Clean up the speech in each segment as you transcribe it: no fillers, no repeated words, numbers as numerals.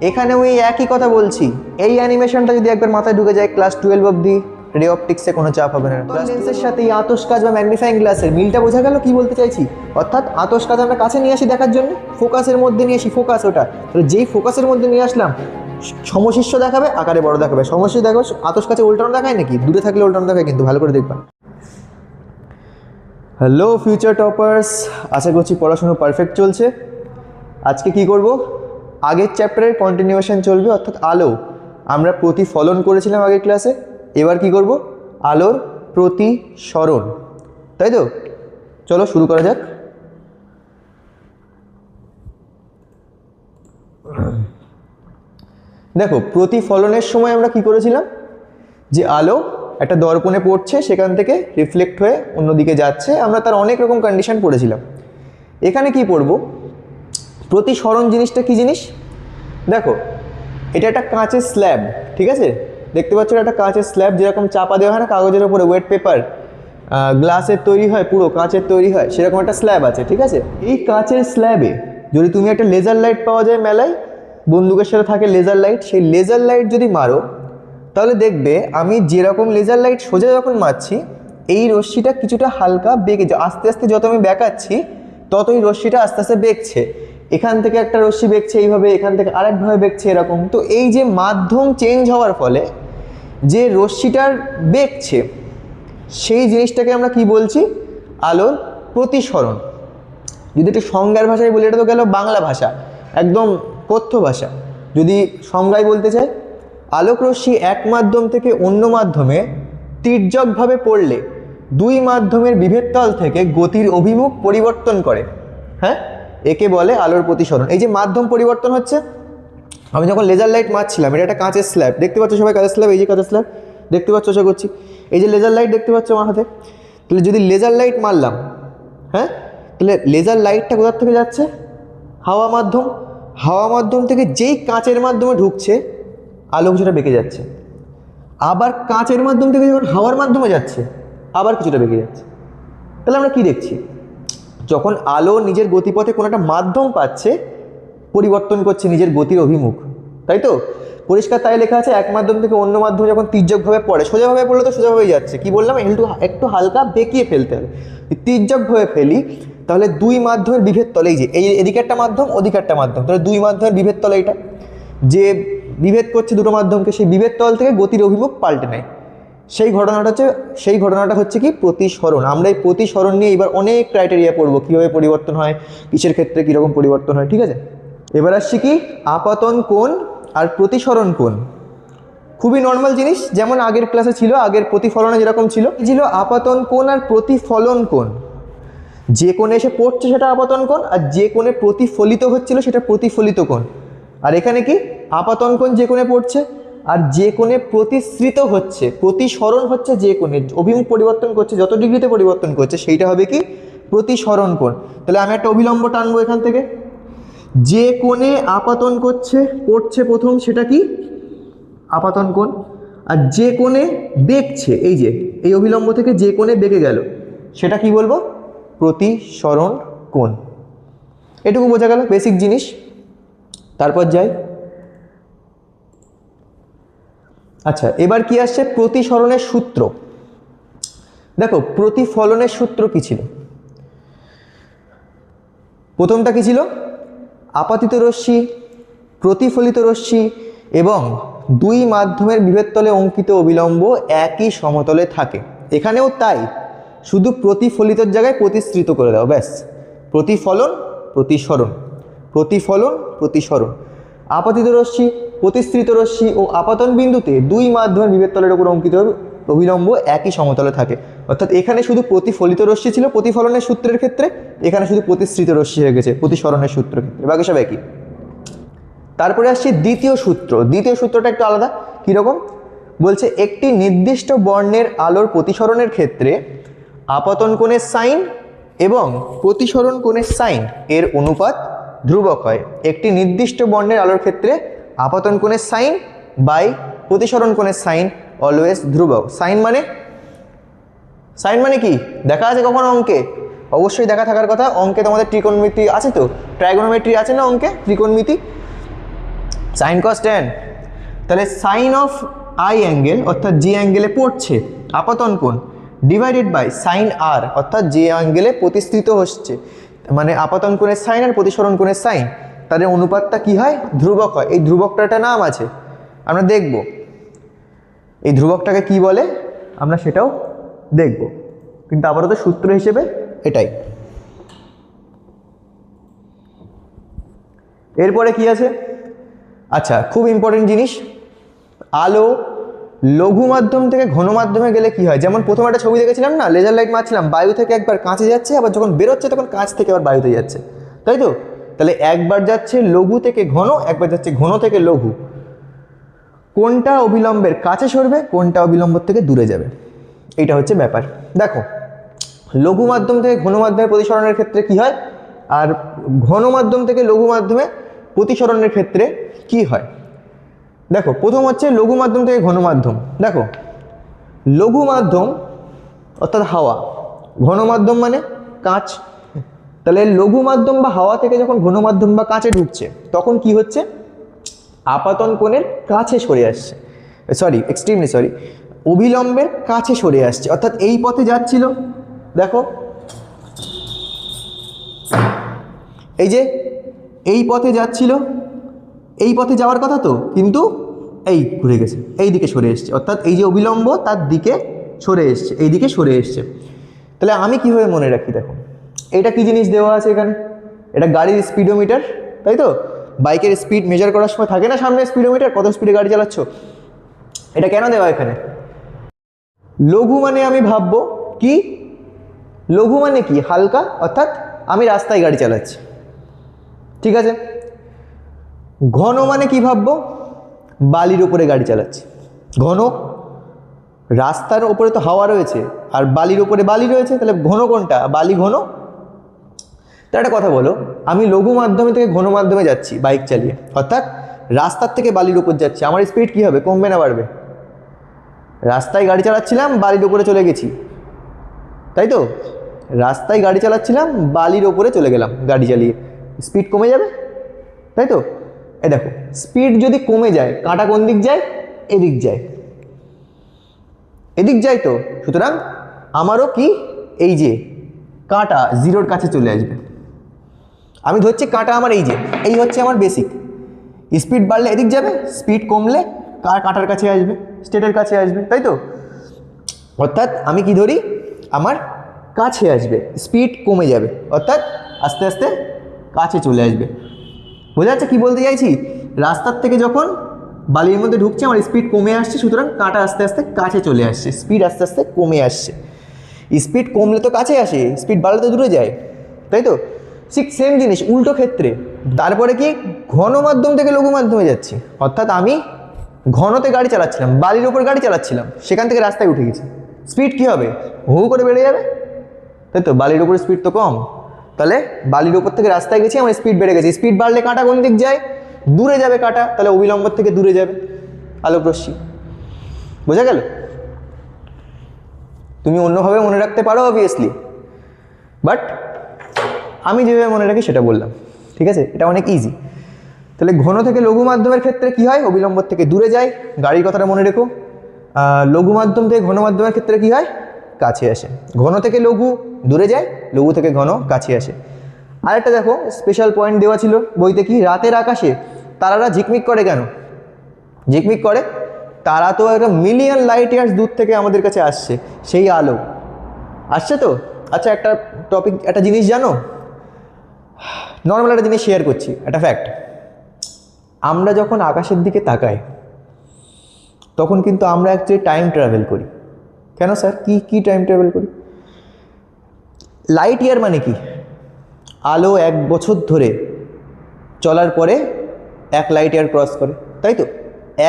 এখানেও এই একই কথা বলছি। এই অ্যানিমেশনটা যদি একবার মাথায় ঢুকে যায় ক্লাস 12 অবধি রে অপটিক্সে কোনো চাপ হবে না। লেন্সের সাথে এই আতশ কাচ বা ম্যাগনিফাইং গ্লাসের মিলটা বোঝা গেল কি বলতে চাইছি। অর্থাৎ আতশ কাচ আমরা কাছে নিয়ে আসি দেখার জন্য, ফোকাসের মধ্যে নিয়ে আসি, ফোকাস ওটা। তো যেই ফোকাসের মধ্যে নিয়ে আসলাম সমশিষ্য দেখাবে, আকারে বড় দেখাবে। সমশিষ্য দেখাবে, আতশ কাছে উল্টানো দেখায় নাকি? দূরে থাকলে উল্টানো দেখায়, কিন্তু ভালো করে দেখবা। হ্যালো ফিউচার টপার্স, আশা করছি পড়াশুনো পারফেক্ট চলছে। আজকে কি করব? আগের চ্যাপ্টারের কন্টিনিউয়েশন চলবে, অর্থাৎ আলো। আমরা প্রতিফলন করেছিলাম আগের ক্লাসে, এবার কি করব? আলোর প্রতিসরণ, তাই তো? চলো শুরু করা যাক। দেখো, প্রতিফলনের সময় আমরা কি করেছিলাম? যে আলো একটা দর্পণে পড়ছে, সেখান থেকে রিফ্লেক্ট হয়ে অন্যদিকে যাচ্ছে, আমরা তার অনেক রকম কন্ডিশন পড়েছিলাম। এখানে কি পড়ব? প্রতিসরণ জিনিসটা কি জিনিস? দেখো, এটা একটা কাঁচের স্ল্যাব, ঠিক আছে? দেখতে পাচ্ছ একটা কাঁচের স্ল্যাব, যেরকম চাপা দেওয়া হয় না কাগজের ওপরে, ওয়েট পেপার, গ্লাসের তৈরি হয়, পুরো কাঁচের তৈরি হয়, সেরকম একটা স্ল্যাব আছে, ঠিক আছে? এই কাঁচের স্ল্যাবে যদি তুমি একটা লেজার লাইট পাওয়া যায় মেলায়, বন্দুকের সাথে থাকে লেজার লাইট, সেই লেজার লাইট যদি মারো, তাহলে দেখবে আমি যেরকম লেজার লাইট সোজা যখন মারছি, এই রশ্মিটা কিছুটা হালকা বেঁকে, আস্তে আস্তে যত আমি বেঁকাচ্ছি ততই রশ্মিটা আস্তে আস্তে বেঁকছে। এখান থেকে একটা রশ্মি বেঁকছে এইভাবে, এখান থেকে আরেকভাবে বেঁকছে এরকম। তো এই যে মাধ্যম চেঞ্জ হওয়ার ফলে যে রশ্মিটার বেঁকছে, সেই জিনিসটাকে আমরা কি বলছি? আলোর প্রতিসরণ। যদি একটু সংজ্ঞার ভাষায় বলি, এটা তো গেল বাংলা ভাষা, একদম কথ্য ভাষা। যদি সংজ্ঞায় বলতে চাই, আলোক রশ্মি এক মাধ্যম থেকে অন্য মাধ্যমে তির্যকভাবে পড়লে দুই মাধ্যমের বিভেদতল থেকে গতির অভিমুখ পরিবর্তন করে। হ্যাঁ, একে বলে আলোর প্রতিসরণ। এই যে মাধ্যম পরিবর্তন হচ্ছে, আমি যখন লেজার লাইট মারছিলাম, এটা একটা কাঁচের স্ল্যাব, দেখতে পাচ্ছ সবাই কাঁচের স্ল্যাব, এই যে কাঁচের স্ল্যাব দেখতে পাচ্ছ, আশা করছি। এই যে লেজার লাইট দেখতে পাচ্ছ আমার হাতে, তাহলে যদি লেজার লাইট মারলাম, হ্যাঁ, তাহলে লেজার লাইটটা কোথার থেকে যাচ্ছে? হাওয়া মাধ্যম। হাওয়া মাধ্যম থেকে যেই কাঁচের মাধ্যমে ঢুকছে, আলো কিছুটা বেঁকে যাচ্ছে। আবার কাঁচের মাধ্যম থেকে যখন হাওয়ার মাধ্যমে যাচ্ছে, আবার কিছুটা বেঁকে যাচ্ছে। তাহলে আমরা কি দেখছি? যখন আলো নিজের গতিপথে কোনো একটা মাধ্যম পাচ্ছে, পরিবর্তন করছে নিজের গতির অভিমুখ, তাই তো? পরিষ্কার তাই লেখা আছে, এক মাধ্যম থেকে অন্য মাধ্যমে যখন তির্যকভাবে পড়ে, সোজাভাবে পড়লে তো সোজাভাবেই যাচ্ছে, কি বললাম? একটু হালকা বেঁকিয়ে ফেলতে হবে। তির্যকভাবে ফেলি, তাহলে দুই মাধ্যমের বিভেদ তলে, এই যে এই এদিকে একটা মাধ্যম, ওদিকে একটা মাধ্যম, তাহলে দুই মাধ্যমের বিভেদ তলে, এটা যে বিভেদ করছে দুটো মাধ্যমকে, সেই বিভেদ তল থেকে গতির অভিমুখ পাল্টে নেয়। সেই ঘটনাটা হচ্ছে কি? প্রতিসরণ। আমরা এই প্রতিসরণ নিয়ে এবার অনেক ক্রাইটেরিয়া পড়বো, কীভাবে পরিবর্তন হয়, কিসের ক্ষেত্রে কীরকম পরিবর্তন হয়, ঠিক আছে? এবার আসছি কি? আপতন কোণ আর প্রতিসরণ কোণ। খুবই নর্মাল জিনিস, যেমন আগের ক্লাসে ছিল, আগের প্রতিফলনে যেরকম ছিল আপতন কোণ আর প্রতিফলন কোণ। যে কোণে এসে পড়ছে সেটা আপতন কোণ, আর যে কোণে প্রতিফলিত হচ্ছিল সেটা প্রতিফলিত কোণ। আর এখানে কি? আপতন কোণ যে কোণে পড়ছে, আর যে কোণে প্রতিসৃত হচ্ছে, প্রতিসরণ হচ্ছে যে কোণে অভিমুখ পরিবর্তন করছে, যত ডিগ্রিতে পরিবর্তন করছে, সেইটা হবে কি? প্রতিসরণ কোণ। তাহলে আমি একটা অভিলম্ব টানবো এখান থেকে, যে কোণে আপাতন পড়ছে প্রথম, সেটা কি? আপাতন কোণ। আর যে কোণে বেঁকছে, এই যে এই অভিলম্ব থেকে যে কোণে বেঁকে গেল, সেটা কি বলবো? প্রতিসরণ কোণ। এটুকু বোঝা গেল, বেসিক জিনিস। তারপর যাই। আচ্ছা, এবার কি আসছে? প্রতিসরণের সূত্র। দেখো, প্রতিফলনের সূত্র কি ছিল? প্রথমটা কি ছিল? আপাতিত রশ্মি, প্রতিফলিত রশ্মি এবং দুই মাধ্যমের বিভেদতলে অঙ্কিত অবিলম্ব একই সমতলে থাকে। এখানেও তাই, শুধু প্রতিফলিতর জায়গায় প্রতিসৃত করে দাও, ব্যাস। প্রতিফলন, প্রতিসরণ, প্রতিফলন, প্রতিসরণ। আপাতিত রশ্মি, প্রতিসৃত রশ্মি ও আপাতন বিন্দুতে দুই মাধ্যমের বিভেদতলের উপর অঙ্কিত অবিলম্ব একই সমতলে থাকে। অর্থাৎ এখানে শুধু প্রতিফলিত রশ্মি ছিল প্রতিফলনের সূত্রের ক্ষেত্রে, এখানে শুধু প্রতিসৃত রশ্মি হয়ে গেছে প্রতিসরণের সূত্রের ক্ষেত্রে, বাকি সব একই। তারপরে আসছে দ্বিতীয় সূত্র। দ্বিতীয় সূত্রটা একটু আলাদা। কীরকম? বলছে একটি নির্দিষ্ট বর্ণের আলোর প্রতিসরণের ক্ষেত্রে আপতন কোণের সাইন এবং প্রতিসরণ কোণের সাইন এর অনুপাত ধ্রুবক হয়। একটি নির্দিষ্ট বর্ণের আলোর ক্ষেত্রে আপতন কোণের সাইন বাই প্রতিসরণ কোণের সাইন অলওয়েজ ধ্রুবক। সাইন মানে কি? দেখা আছে কখনো অঙ্কে? অবশ্যই দেখা থাকার কথা। অঙ্কে তোমাদের ত্রিকোণমিতি আছে তো, ট্রাইগোনোমেট্রি আছে না অঙ্কে, ত্রিকোণমিতি। Sine cos tan. তাহলে সাইন অফ আই অ্যাঙ্গেল অর্থাৎ যে অ্যাঙ্গেলে পড়ছে আপাতন কোণ ডিভাইডেড বাই সাইন আর অর্থাৎ যে অ্যাঙ্গেলে প্রতিষ্ঠিত হচ্ছে, মানে আপাতন কোণের সাইন আর প্রতিসরণ কোণের সাইন, তাদের অনুপাতটা কি হয়? ধ্রুবক হয়। এই ধ্রুবকটার একটা নাম আছে, আমরা দেখব এই ধ্রুবকটাকে কি বলে, আমরা সেটাও দেখব, কিন্তু আপাতত সূত্র হিসেবে এটাই। এরপরে কি আছে? আচ্ছা, খুব ইম্পর্টেন্ট জিনিস, আলো লঘু মাধ্যম থেকে ঘন মাধ্যমে গেলে কি হয়? যেমন প্রথম একটা ছবি দেখেছিলাম না, লেজার লাইট মারছিলাম, বায়ু থেকে একবার কাঁচে যাচ্ছে, আবার যখন বেরোচ্ছে তখন কাঁচ থেকে আবার বায়ুতে যাচ্ছে, তাই তো? তাহলে একবার যাচ্ছে লঘু থেকে ঘন, একবার যাচ্ছে ঘন থেকে লঘু। কোনটা অবিলম্বের কাছে সরবে, কোনটা অবিলম্বর থেকে দূরে যাবে, এইটা হচ্ছে ব্যাপার। দেখো, লঘু মাধ্যম থেকে ঘন মাধ্যমে প্রতিসরণের ক্ষেত্রে কি হয়, আর ঘন মাধ্যম থেকে লঘু মাধ্যমে প্রতিসরণের ক্ষেত্রে কি হয়? দেখো, প্রথম হচ্ছে লঘু মাধ্যম থেকে ঘন মাধ্যম। দেখো, লঘু মাধ্যম অর্থাৎ হাওয়া, ঘন মাধ্যম মানে কাঁচ। তাহলে লঘু মাধ্যম বা হাওয়া থেকে যখন ঘন মাধ্যম বা কাঁচে ঢুকছে তখন কি হচ্ছে? আপাতন কোণের কাছে সরে আসছে, এক্সট্রিমলি সরি, অবিলম্বের কাছে সরে আসছে, অর্থাৎ এই পথে যাচ্ছিল, দেখো এই যে এই পথে যাচ্ছিল, এই পথে যাওয়ার কথা তো, কিন্তু এই ঘুরে গেছে, এই দিকে সরে এসছে, অর্থাৎ এই যে অবিলম্ব তার দিকে সরে এসছে, এই দিকে সরে এসছে। তাহলে আমি কীভাবে মনে রাখি? দেখো, এটা কি জিনিস দেওয়া আছে এখানে? এটা গাড়ির স্পিডোমিটার, তাই তো? বাইকের স্পিড মেজার করার সময় থাকে না সামনে স্পিডোমিটার, কত স্পিডে গাড়ি চালাচ্ছ। এটা কেন দেওয়া এখানে? লঘু মানে আমি ভাববো কি, লঘু মানে কি? হালকা, অর্থাৎ আমি রাস্তায় গাড়ি চালাচ্ছি, ঠিক আছে। ঘন মানে কি ভাববো? বালির উপরে গাড়ি চালাচ্ছি। ঘন, রাস্তার উপরে তো হাওয়া রয়েছে আর বালির উপরে বালি রয়েছে, তাহলে ঘন কোনটা? বালি ঘন। তা একটা কথা বলো, আমি লঘু মাধ্যমে থেকে ঘন মাধ্যমে যাচ্ছি বাইক চালিয়ে, অর্থাৎ রাস্তার থেকে বালির উপর যাচ্ছি, আমার স্পিড কি হবে? কমবে না বাড়বে? রাস্তায় গাড়ি চালাচ্ছিলাম, বালির উপরে চলে গেছি, তাই তো? রাস্তায় গাড়ি চালাচ্ছিলাম, বালির ওপরে চলে গেলাম গাড়ি চালিয়ে, স্পিড কমে যাবে, তাই তো? এই দেখো, স্পিড যদি কমে যায়, কাঁটা কোন দিক যায়? এদিক যায়, এদিক যায় তো। সুতরাং আমারও কি, এই যে কাঁটা জিরোর কাছে চলে আসবে। আমি ধরছি কাঁটা আমার এই যে, এই হচ্ছে আমার বেসিক। স্পিড বাড়লে এদিক যাবে, স্পিড কমলে কাঁটার কাছে আসবে, স্টেটের কাছে আসবে, তাই তো? অর্থাৎ আমি কি ধরি, আমার কাছে আসবে, স্পিড কমে যাবে, অর্থাৎ আস্তে আস্তে কাছে চলে আসবে। বোঝা যাচ্ছে কি বলতে চাইছি? রাস্তার থেকে যখন বালির মধ্যে ঢুকছে, আমার স্পিড কমে আসছে, সুতরাং কাঁটা আস্তে আস্তে কাছে চলে আসছে, স্পিড আস্তে আস্তে কমে আসছে। স্পিড কমলে তো কাছে আসে, স্পিড বাড়লে তো দূরে যায়, তাই তো? ঠিক সেম জিনিস উল্টো ক্ষেত্রে। তারপরে কি, ঘন মাধ্যম থেকে লঘু মাধ্যমে যাচ্ছি, অর্থাৎ আমি ঘনতে গাড়ি চালাচ্ছিলাম, বালির উপর গাড়ি চালাচ্ছিলাম, সেখান থেকে রাস্তায় উঠে গেছি, স্পিড কী হবে? হু করে বেড়ে যাবে, তাই তো? বালির উপর স্পিড তো কম, তাহলে বালির উপর থেকে রাস্তায় গেছি, আমার স্পিড বেড়ে গেছে। স্পিড বাড়লে কাঁটা কোন দিক যায়? দূরে যাবে কাঁটা, তাহলে অবিলম্বর থেকে দূরে যাবে আলোক রশ্মি। বোঝা গেল? তুমি অন্যভাবে মনে রাখতে পারো অবভিয়াসলি, বাট আমি যেভাবে মনে রাখি সেটা বললাম, ঠিক আছে? এটা অনেক ইজি। তাহলে ঘন থেকে লঘু মাধ্যমের ক্ষেত্রে কি হয়? অবিলম্বর থেকে দূরে যায়, গাড়ির কথাটা মনে রেখো। লঘু মাধ্যম থেকে ঘন মাধ্যমের ক্ষেত্রে কি হয়? কাছে আসে। ঘন থেকে লঘু দূরে যায়, লঘু থেকে ঘন কাছে আসে। আরেকটা দেখো, স্পেশাল পয়েন্ট দেওয়া ছিল বইতে, কি রাতের আকাশে তারারা ঝিকমিক করে কেন? ঝিকমিক করে, তারা তো একটা মিলিয়ন লাইট ইয়ার্স দূর থেকে আমাদের কাছে আসছে, সেই আলো আসছে তো। আচ্ছা, একটা টপিক, একটা জিনিস জানো, নর্মাল একটা জিনিস শেয়ার করছি, একটা ফ্যাক্ট। আমরা যখন আকাশের দিকে তাকাই তখন কিন্তু আমরা অ্যাকচুয়ালি টাইম ট্রাভেল করি। কেন স্যার? কি টাইম ট্রাভেল করি? লাইট ইয়ার মানে কি? আলো 1 বছর ধরে চলার পরে 1 লাইট ইয়ার ক্রস করে, তাই তো?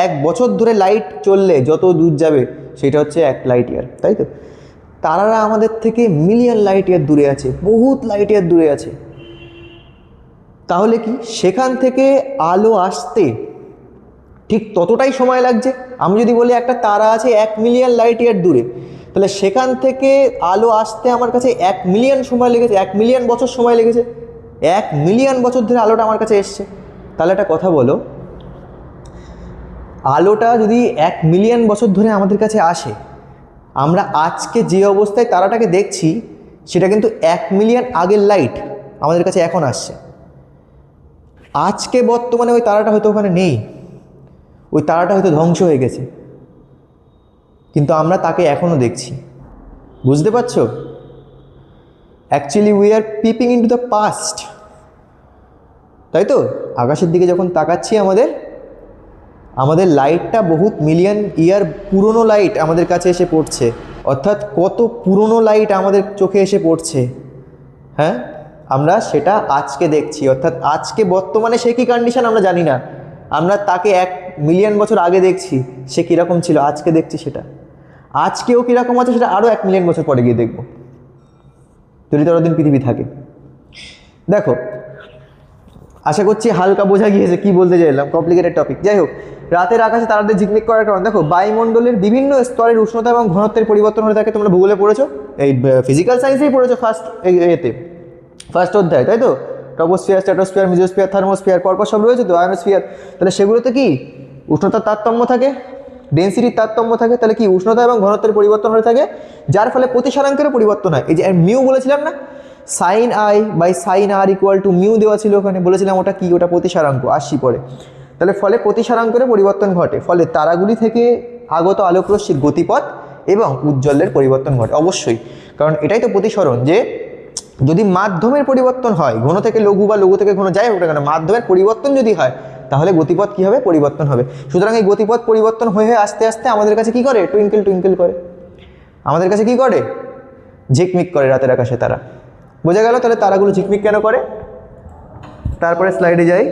1 বছর ধরে লাইট চললে যত দূর যাবে সেটা হচ্ছে 1 লাইট ইয়ার, তাই তো? তারারা আমাদের থেকে মিলিয়ন লাইট ইয়ার দূরে আছে, বহুত লাইট ইয়ার দূরে আছে। তাহলে কি সেখান থেকে আলো আসতে ঠিক ততটাই সময় লাগছে? আমি যদি বলি একটা তারা আছে 1 মিলিয়ন লাইট ইয়ার দূরে, তাহলে সেখান থেকে আলো আসতে আমার কাছে 1 মিলিয়ন সময় লেগেছে, 1 মিলিয়ন বছর সময় লেগেছে। 1 মিলিয়ন বছর ধরে আলোটা আমার কাছে এসছে। তাহলে একটা কথা বলো, আলোটা যদি 1 মিলিয়ন বছর ধরে আমাদের কাছে আসে, আমরা আজকে যে অবস্থায় তারাটাকে দেখছি সেটা কিন্তু 1 মিলিয়ন আগের লাইট আমাদের কাছে এখন আসছে। আজকে বর্তমানে ওই তারাটা হয়তো ওখানে নেই, ওই তারাটা হয়তো ধ্বংস হয়ে গেছে, কিন্তু আমরা তাকে এখনও দেখছি। বুঝতে পারছো? Actually we are piping into the past, তাই তো? আকাশের দিকে যখন তাকাচ্ছি আমাদের লাইটটা বহুত মিলিয়ন ইয়ার পুরনো লাইট আমাদের কাছে এসে পড়ছে। অর্থাৎ কত পুরনো লাইট আমাদের চোখে এসে পড়ছে, হ্যাঁ, আমরা সেটা আজকে দেখছি। অর্থাৎ আজকে বর্তমানে সে কী কন্ডিশন আমরা জানি না, আমরা তাকে 1 মিলিয়ন বছর আগে দেখছি, সে কীরকম ছিল আজকে দেখছি সেটা। আজকেও কীরকম আছে সেটা আরও 1 মিলিয়ন বছর পরে গিয়ে দেখব, যদি ততদিন পৃথিবী থাকে। দেখো, আশা করছি হালকা বোঝা গিয়েছে কি বলতে চাইলাম, কমপ্লিকেটেড টপিক। যাই হোক, রাতের আকাশে তারাদের ঝিকমিক করার কারণ দেখো, বায়ুমণ্ডলের বিভিন্ন স্তরের উষ্ণতা এবং ঘনত্বের পরিবর্তন হয়ে থাকে। তোমরা ভূগোলে পড়েছো, এই ফিজিক্যাল সায়েন্সেই পড়েছো ফার্স্ট অধ্যায়, তাই তো? ট্রপোস্ফিয়ার, স্ট্র্যাটোস্ফিয়ার, মিজোস্ফিয়ার, থার্মোস্ফিয়ার, পরপর সব রয়েছে তো, আয়নোস্ফিয়ার। তাহলে সেগুলোতে কি উষ্ণতার তারতম্য থাকে, ডেন্সিটির তারতম্য থাকে। তাহলে কি উষ্ণতা এবং ঘনত্বের পরিবর্তন হয়ে থাকে, যার ফলে প্রতিসারাঙ্কেরও পরিবর্তন হয়। এই যে মিউ বলেছিলাম না, sine I by sine R equal to mu দেওয়া ছিল ওখানে, বলেছিলাম ওটা কি, ওটা প্রতিসারাঙ্ক, আসি পরে। তাহলে ফলে প্রতিসারাঙ্কেরও পরিবর্তন ঘটে, ফলে তারাগুলি থেকে আগত আলোকরশ্মির গতিপথ এবং উজ্জ্বলের পরিবর্তন ঘটে অবশ্যই। কারণ এটাই তো প্রতিসরণ, যে যদি মাধ্যমের পরিবর্তন হয়, ঘন থেকে লঘু বা লঘু থেকে ঘন, যাই হোক না কেন, মাধ্যমের পরিবর্তন যদি হয় তাহলে গতিপথ কী হবে, পরিবর্তন হবে। সুতরাং এই গতিপথ পরিবর্তন হয়ে আস্তে আস্তে আমাদের কাছে কী করে, টুইঙ্কেল টুইঙ্কেল করে, আমাদের কাছে কী করে, ঝিকমিক করে রাতের আকাশে তারা। বোঝা গেল তাহলে তারাগুলো ঝিকমিক কেন করে? তারপরে স্লাইডে যাই।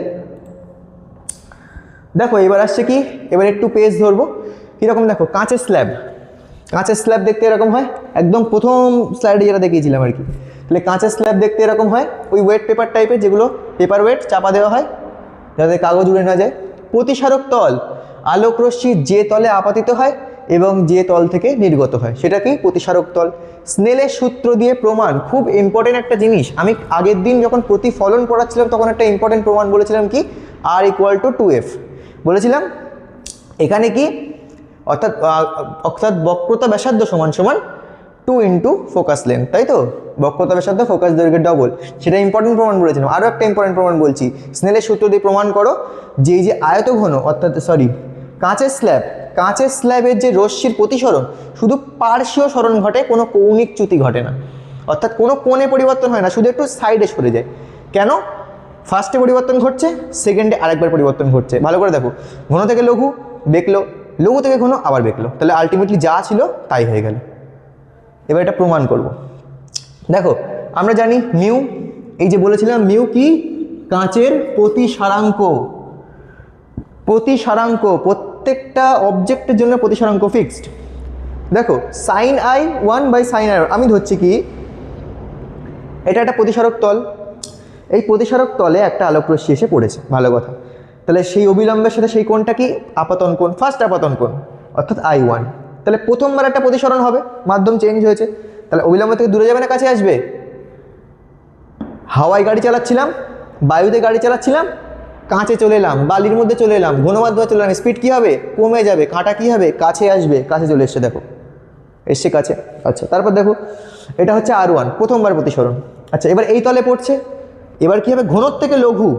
দেখো এবার আসছে কি, এবার একটু পেজ ধরবো। কীরকম দেখো, কাঁচের স্ল্যাব দেখতে এরকম হয়, একদম প্রথম স্লাইডে যেটা দেখিয়েছিলাম আর কি। তাহলে কাঁচের স্ল্যাব দেখতে এরকম হয়, ওই ওয়েট পেপার টাইপের, যেগুলো পেপার ওয়েট চাপা দেওয়া হয় যাতে কাগজ উড়ে না যায়। প্রতিসারক তল, আলোক রশ্মি যে তলে আপাতিত হয় এবং যে তল থেকে নির্গত হয় সেটা কি, প্রতিসারক তল। স্নেলের সূত্র দিয়ে প্রমাণ, খুব ইম্পর্টেন্ট একটা জিনিস। আমি আগের দিন যখন প্রতিফলন পড়াচ্ছিলাম তখন একটা ইম্পর্টেন্ট প্রমাণ বলেছিলাম কি, আর ইকুয়াল টু 2f বলেছিলাম। এখানে কি, অর্থাৎ বক্রতা ব্যাসার্ধ সমান সমান 2 ইন্টু ফোকাস লেন্থ, তাই তো? বক্রতা ব্যাসার্ধ ফোকাস দৈর্ঘ্যের ডবল, সেটা ইম্পর্টেন্ট প্রমাণ বলেছিলাম। আরও একটা ইম্পর্টেন্ট প্রমাণ বলছি, স্নেলের সূত্র দিয়ে প্রমাণ করো যে এই যে আয়তঘন, অর্থাৎ কাঁচের স্ল্যাবের যে রশ্মির প্রতিসরণ শুধু পার্শ্বীয় সরণ ঘটে, কোনো কৌণিক চ্যুতি ঘটে না। অর্থাৎ কোনো কোণে পরিবর্তন হয় না, শুধু একটু সাইডে সরে যায়। কেন? ফার্স্টে পরিবর্তন ঘটছে, সেকেন্ডে আরেকবার পরিবর্তন ঘটছে। ভালো করে দেখো, ঘন থেকে লঘু বেঁকলো, লঘু থেকে ঘন আবার বেঁকলো, তাহলে আলটিমেটলি যা ছিল তাই হয়ে গেল। এবার এটা প্রমাণ করব। দেখো আমরা জানি মিউ, এই যে বলেছিলাম মিউ কি, কাঁচের প্রতিসারাঙ্ক। প্রত্যেকটা অবজেক্টের জন্য প্রতিসারাঙ্ক ফিক্সড। দেখো sine I 1 by sine I, আমি ধরছি কি এটা একটা প্রতিসারক তল, এই প্রতিসারক তলে একটা আলোকরশ্মি এসে পড়েছে, ভালো কথা। তাহলে সেই অবিলম্বের সাথে সেই কোণটা কি, আপাতন কোণ, ফার্স্ট আপাতন কোণ, অর্থাৎ I1। তাহলে প্রথমবার একটা প্রতিসরণ হবে, মাধ্যম চেঞ্জ হয়েছে, তাহলে অবিলম্ব থেকে দূরে যাবে না কাছে আসবে? হাওয়ায় গাড়ি চালাচ্ছিলাম, বায়ুতে গাড়ি চালাচ্ছিলাম, কাঁচে চলে এলাম, বালির মধ্যে চলে এলাম, ঘন মাধ্যমে চলে এলাম, স্পিড কী হবে, কমে যাবে, কাঁটা কী হবে, কাছে আসবে, কাছে চলে এসছে, দেখো এসছে কাছে। আচ্ছা, তারপর দেখো এটা হচ্ছে R1, প্রথমবার প্রতিসরণ। আচ্ছা, এবার এই তলে পড়ছে, এবার কী হবে, ঘনত্ব থেকে লঘু,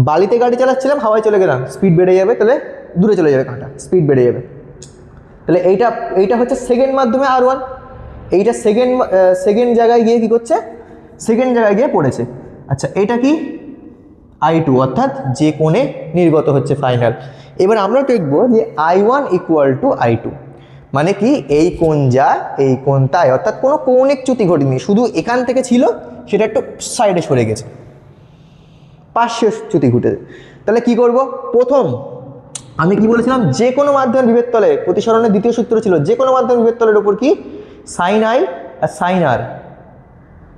বালিতে গাড়ি চালাচ্ছিলাম, হাওয়ায় চলে গেলাম, স্পিড বেড়ে যাবে, তাহলে দূরে চলে যাবে কাঁটা, স্পিড বেড়ে যাবে। তাহলে এইটা হচ্ছে সেকেন্ড মাধ্যমে R1, এইটা সেকেন্ড জায়গায় গিয়ে কী করছে, সেকেন্ড জায়গায় গিয়ে পড়েছে। আচ্ছা, এটা কি I2, অর্থাৎ যে কোণে নির্গত হচ্ছে ফাইনাল। এবার আমরা দেখব যে I1 ইকুয়াল টু I2, মানে কি, এই কোণ যা এই কোণ তাই, অর্থাৎ কোনো কৌণিক চ্যুতি ঘটেনি, শুধু এখান থেকে ছিল সেটা একটু সাইডে সরে গেছে, পার্শ্বীয় চ্যুতি ঘটেছে। তাহলে কি করব, প্রথম আমি কি বলেছিলাম, যে কোনো মাধ্যমের বিভেদ তলে, প্রতিসরণের দ্বিতীয় সূত্র ছিল যে কোনো মাধ্যমের বিভেদ তলের উপর কি, সাইন আই আর সাইন আর,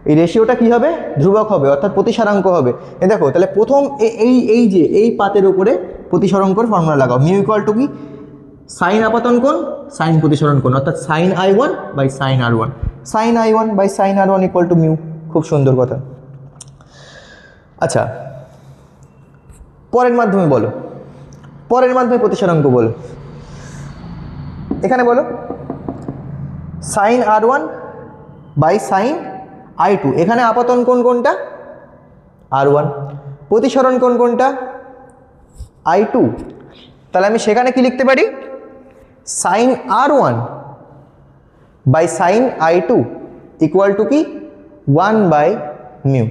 এই রেশিওটা কি হবে, ধ্রুবক হবে, অর্থাৎ প্রতিসারাঙ্ক হবে। এই দেখো, তাহলে প্রথম এই পাতের উপরে প্রতিসরাঙ্কর ফর্মুলা লাগাও, মিউ ইকুয়াল টু কি, সাইন আপাতন কোণ সাইন প্রতিসরণ কোণ, অর্থাৎ sine I1 by sine R1, sine I1 by sine R1 equal to mu. খুব সুন্দর কথা। আচ্ছা, পরের মাধ্যমে বলো, পরের মাধ্যমে প্রতিসরাঙ্ক বলো, এখানে বলো sign R1 by sine I2, এখানে আপাতন কোণ কোনটা? R1। প্রতিসরণ কোণ কোনটা? I2। তাহলে আমি সেখানে কি লিখতে পারি? Sine R1 by sine I2 equal to কি 1/μ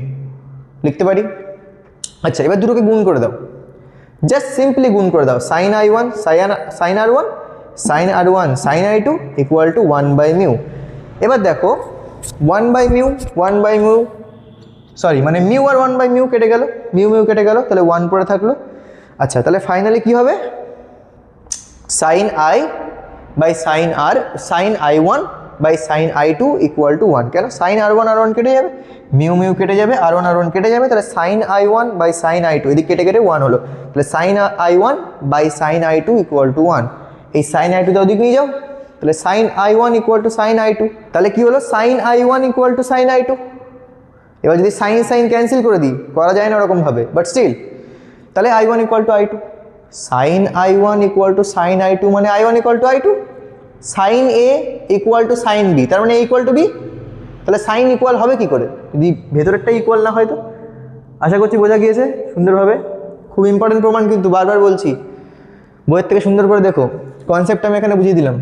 লিখতে পারি। আচ্ছা, এবার দুটোকে গুণ করে দাও, জাস্ট সিম্পলি গুণ করে দাও। Sine I1 sine R1 sine R1 sine I2 equal to 1/μ। এবার দেখো 1/μ সরি মানে মিউ আর 1/μ কেটে গেল, মিউ কেটে গেল, তাহলে 1 পড়ে থাকলো। আচ্ছা, তাহলে ফাইনালি কি হবে? Sine I by sine R sine I1 by sine I2 equal to 1। কেন? সাইন R1 কেটে যাবে, মিউ কেটে যাবে, R1 কেটে যাবে, তাহলে sine I1 by sine I2 এদিক কেটে 1 হলো, তাহলে sine I1 by sine I2 equal to 1। এই সাইন I2 টা ওদিক নিয়ে যাও, তাহলে sine I1 equal to sine I2, তাহলে কি হলো? Sine I1 equal to sine I2। এবার যদি সাইন ক্যান্সেল করে দিই, করা যায় না ওরকমভাবে, বাট স্টিল, তাহলে I1 equal to I2। Sine I1 equal to sine I2 মানে I1 equal to I2। Sine A equal to sine B, তার মানে A ইকুয়াল টু B। তাহলে সাইন ইকুয়াল হবে কি করে যদি ভেতরেরটা ইকুয়াল না হয়? তো আশা করছি বোঝা গিয়েছে সুন্দরভাবে। খুব ইম্পর্টেন্ট প্রমাণ কিন্তু, বারবার বলছি, বইয়ের থেকে সুন্দর করে দেখো। কনসেপ্টটা আমি এখানে বুঝিয়ে দিলাম।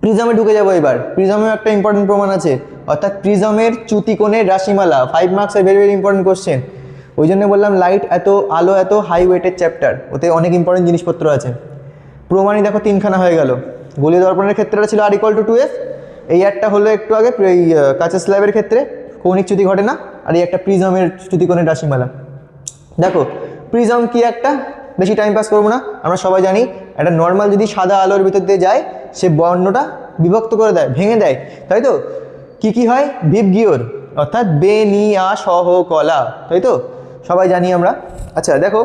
প্রিজমে ঢুকে যাবো এবার। প্রিজমেও একটা ইম্পর্টেন্ট প্রমাণ আছে, অর্থাৎ প্রিজমের চ্যুতিকোণের রাশিমালা। 5 মার্কসের ভেরি ভেরি ইম্পর্টেন্ট কোশ্চেন। ওই জন্য বললাম লাইট এত, আলো এত, হাই ওয়েটের চ্যাপ্টার, ওতে অনেক ইম্পর্টেন্ট জিনিসপত্র আছে। প্রমাণই দেখো 3খানা হয়ে গেল। গোলীয় দর্পণের ক্ষেত্রেটা ছিল R=2f, এই একটা হলো একটু আগে এই কাঁচের স্ল্যাবের ক্ষেত্রে কৌণিক চ্যুতি ঘটে না, আর এই একটা প্রিজমের চ্যুতিকোণের রাশিমালা। দেখো প্রিজম কি একটা, বেশি টাইম পাস করবো না, আমরা সবাই জানি একটা নর্মাল যদি সাদা আলোর ভিতর দিয়ে যায়, সে বর্ণটা বিভক্ত করে দেয়, ভেঙে দেয়, তাই তো? কি হয়? ভিবগিওর, অর্থাৎ বেনিয়া সহ কলা, তাই তো? সবাই জানি আমরা। আচ্ছা দেখো,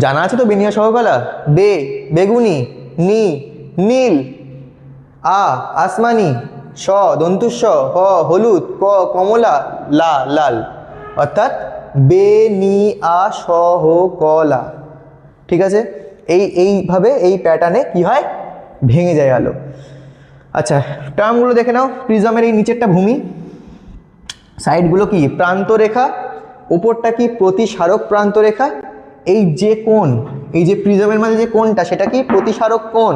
জানা আছে তো বেনিয়া সহ কলা? বেগুনি, নীল, আসমানি, দন্তুস্ব, হলুদ, কমলা, লাল, অর্থাৎ বেনিয়া সহ কলা। ঠিক আছে? এইভাবে এই প্যাটার্নে কি হয়? ভেঙে যায় আলো। আচ্ছা, টার্মগুলো দেখে নাও। প্রিজমের এই নিচেরটা ভূমি, সাইডগুলো কি? প্রান্তরেখা, ওপরটা কি? প্রতিসারক প্রান্তরেখা। এই যে কোণ, এই যে প্রিজমের মাঝে যে কোণটা, সেটা কি? প্রতিসারক কোণ।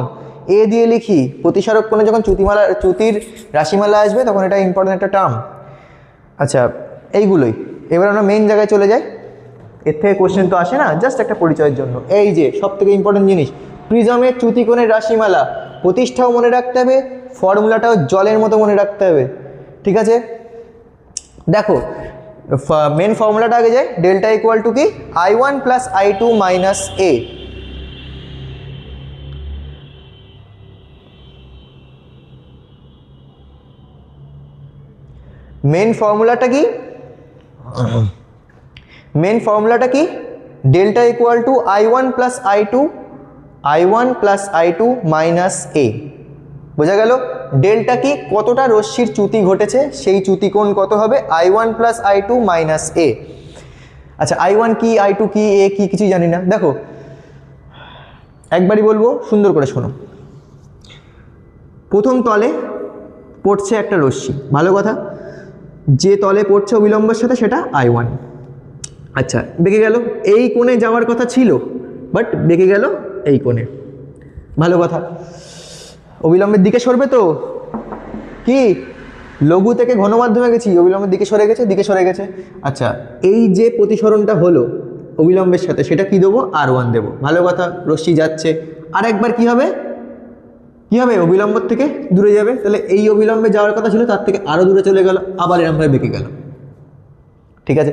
এ দিয়ে লিখি। প্রতিসারক কোণে যখন চ্যুতির রাশিমালা আসবে, তখন এটা ইম্পর্টেন্ট একটা টার্ম। আচ্ছা, এইগুলোই। এবার আমরা মেইন জায়গায় চলে যাই। এর থেকে কোশ্চেন তো আসে না, জাস্ট একটা পরিচয়ের জন্য। এই যে সব থেকে ইম্পর্টেন্ট জিনিস, প্রিজমের চ্যুতিকোণের রাশিমালা। প্রতিষ্ঠাও মনে রাখতে হবে, ফর্মুলাটাও জলের মতো মনে রাখতে হবে। ঠিক আছে? দেখো মেন ফর্মুলাটা আগে যায়। ডেল্টা ইকুয়াল টু কি? I1 plus I2 minus A। Main ফর্মুলাটা কি? Delta equal to I1 plus I2 minus A। বোঝা গেল? ডেল্টা কি? কতটা রশ্মির চ্যুতি ঘটেছে, সেই চ্যুতিকোণ কত হবে? I1 plus I2 minus A। আচ্ছা, I1 কি, I2 কি, A কি, কিছুই জানি না। দেখো একবারই বলবো, সুন্দর করে শোনো। প্রথম তলে পড়ছে একটা রশ্মি, ভালো কথা। যে তলে পড়ছে অবিলম্বের সাথে, সেটা I1। আচ্ছা, বেঁকে গেল, এই কোণে যাওয়ার কথা ছিল, বাট বেঁকে গেল এই কোণে, ভালো কথা। অবিলম্বের দিকে সরবে তো, কি লঘু থেকে ঘন মাধ্যমে গেছি, অবিলম্বের দিকে সরে গেছে। আচ্ছা, এই যে প্রতিসরণটা হলো অবিলম্বের সাথে, সেটা কি দেবো? R1 দেবো, ভালো কথা। রশ্মি যাচ্ছে, আর একবার কি হবে? অবিলম্বর থেকে দূরে যাবে, তাহলে এই অবিলম্বে যাওয়ার কথা ছিল, তার থেকে আরও দূরে চলে গেল, আবার এরকমভাবে বেঁকে গেল। ঠিক আছে?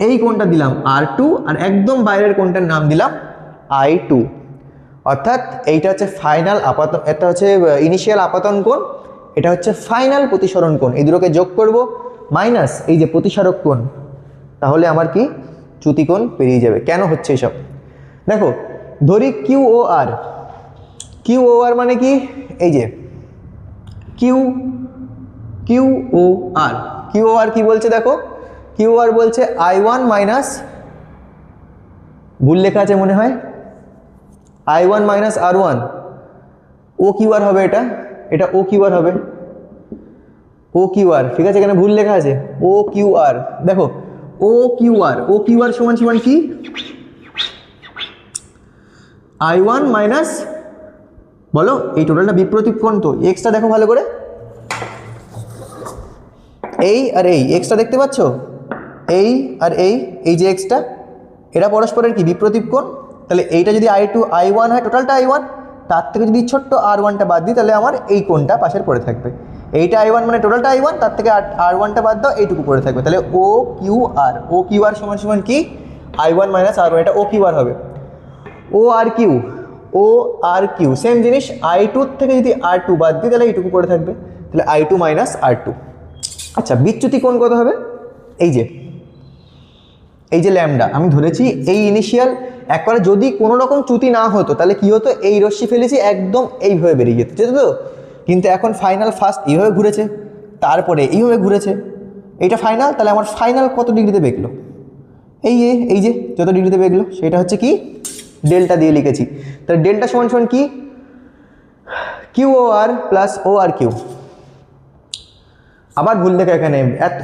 এই কোণটা দিলাম R2, আর একদম বাইরের কোণটার নাম দিলাম I2। অর্থাৎ এইটা হচ্ছে ফাইনাল আপাতন, এটা হচ্ছে ইনিশিয়াল আপাতন কোণ, এটা হচ্ছে ফাইনাল প্রতিসরণ কোণ। এই দুটোকে যোগ করব, মাইনাস এই যে প্রতিসারক কোণ, তাহলে আমার কি? চ্যুতিকোণ পেরিয়ে যাবে। কেন হচ্ছে এসব? দেখো, ধরি QOR মানে কি? এই যে QOR কি বলছে? দেখো, QOR বলছে I1 মাইনাস ভুল লেখা আছে মনে হয়, I1 minus R1, O Q R হবে, এটা ও কিউ আর হবে, ও কিউ আর, ঠিক আছে, এখানে ভুল লেখা আছে ও কিউ আর। দেখো ও কিউ আর সমান সমান কি, I1 মাইনাস, বলো এই টোটালটা বিপ্রতীপ কোণ তো, এক্সটা দেখো ভালো করে, এই আর এই এক্সটা দেখতে পাচ্ছ, এই আর এই যে এক্সটা, এটা পরস্পরের কি বিপ্রতীপ কোণ। তাহলে এইটা যদি I2 I1 হয়, টোটালটা I1, তার থেকে যদি ছোট্ট R1টা বাদ দিই তাহলে আমার এই কোণটা পাশের পড়ে থাকবে। এইটা I1 মানে টোটালটা I1, তার থেকে R1টা বাদ দাও, এইটুকু পড়ে থাকবে। তাহলে ও কিউ আর সমান সমান কি, I1 মাইনাস R1, এটা ও কিউ আর হবে। ও আর কিউ সেম জিনিস, I2 থেকে যদি R2 বাদ দিই তাহলে এইটুকু পড়ে থাকবে, তাহলে I2 মাইনাস R2। আচ্ছা বিচ্যুতি কোণ কত হবে, এই যে ল্যামডা আমি ধরেছি, এই ইনিশিয়াল একবারে যদি কোনো রকম চ্যুতি না হতো তাহলে কি হতো, এই রশ্মি ফেলেছি একদম এইভাবে বেরিয়ে যেত তো, কিন্তু এখন ফাইনাল ফার্স্ট এইভাবে ঘুরেছে, তারপরে এইভাবে ঘুরেছে, এইটা ফাইনাল, তাহলে আমার ফাইনাল কত ডিগ্রিতে বেঁকলো, এই যে যত ডিগ্রিতে বেঁকলো সেটা হচ্ছে কি ডেল্টা দিয়ে লিখেছি। তাহলে ডেল্টা সমান সমান কি, কিউ ও আর প্লাস ও আর কিউ। আবার ভুল লেখা এখানে,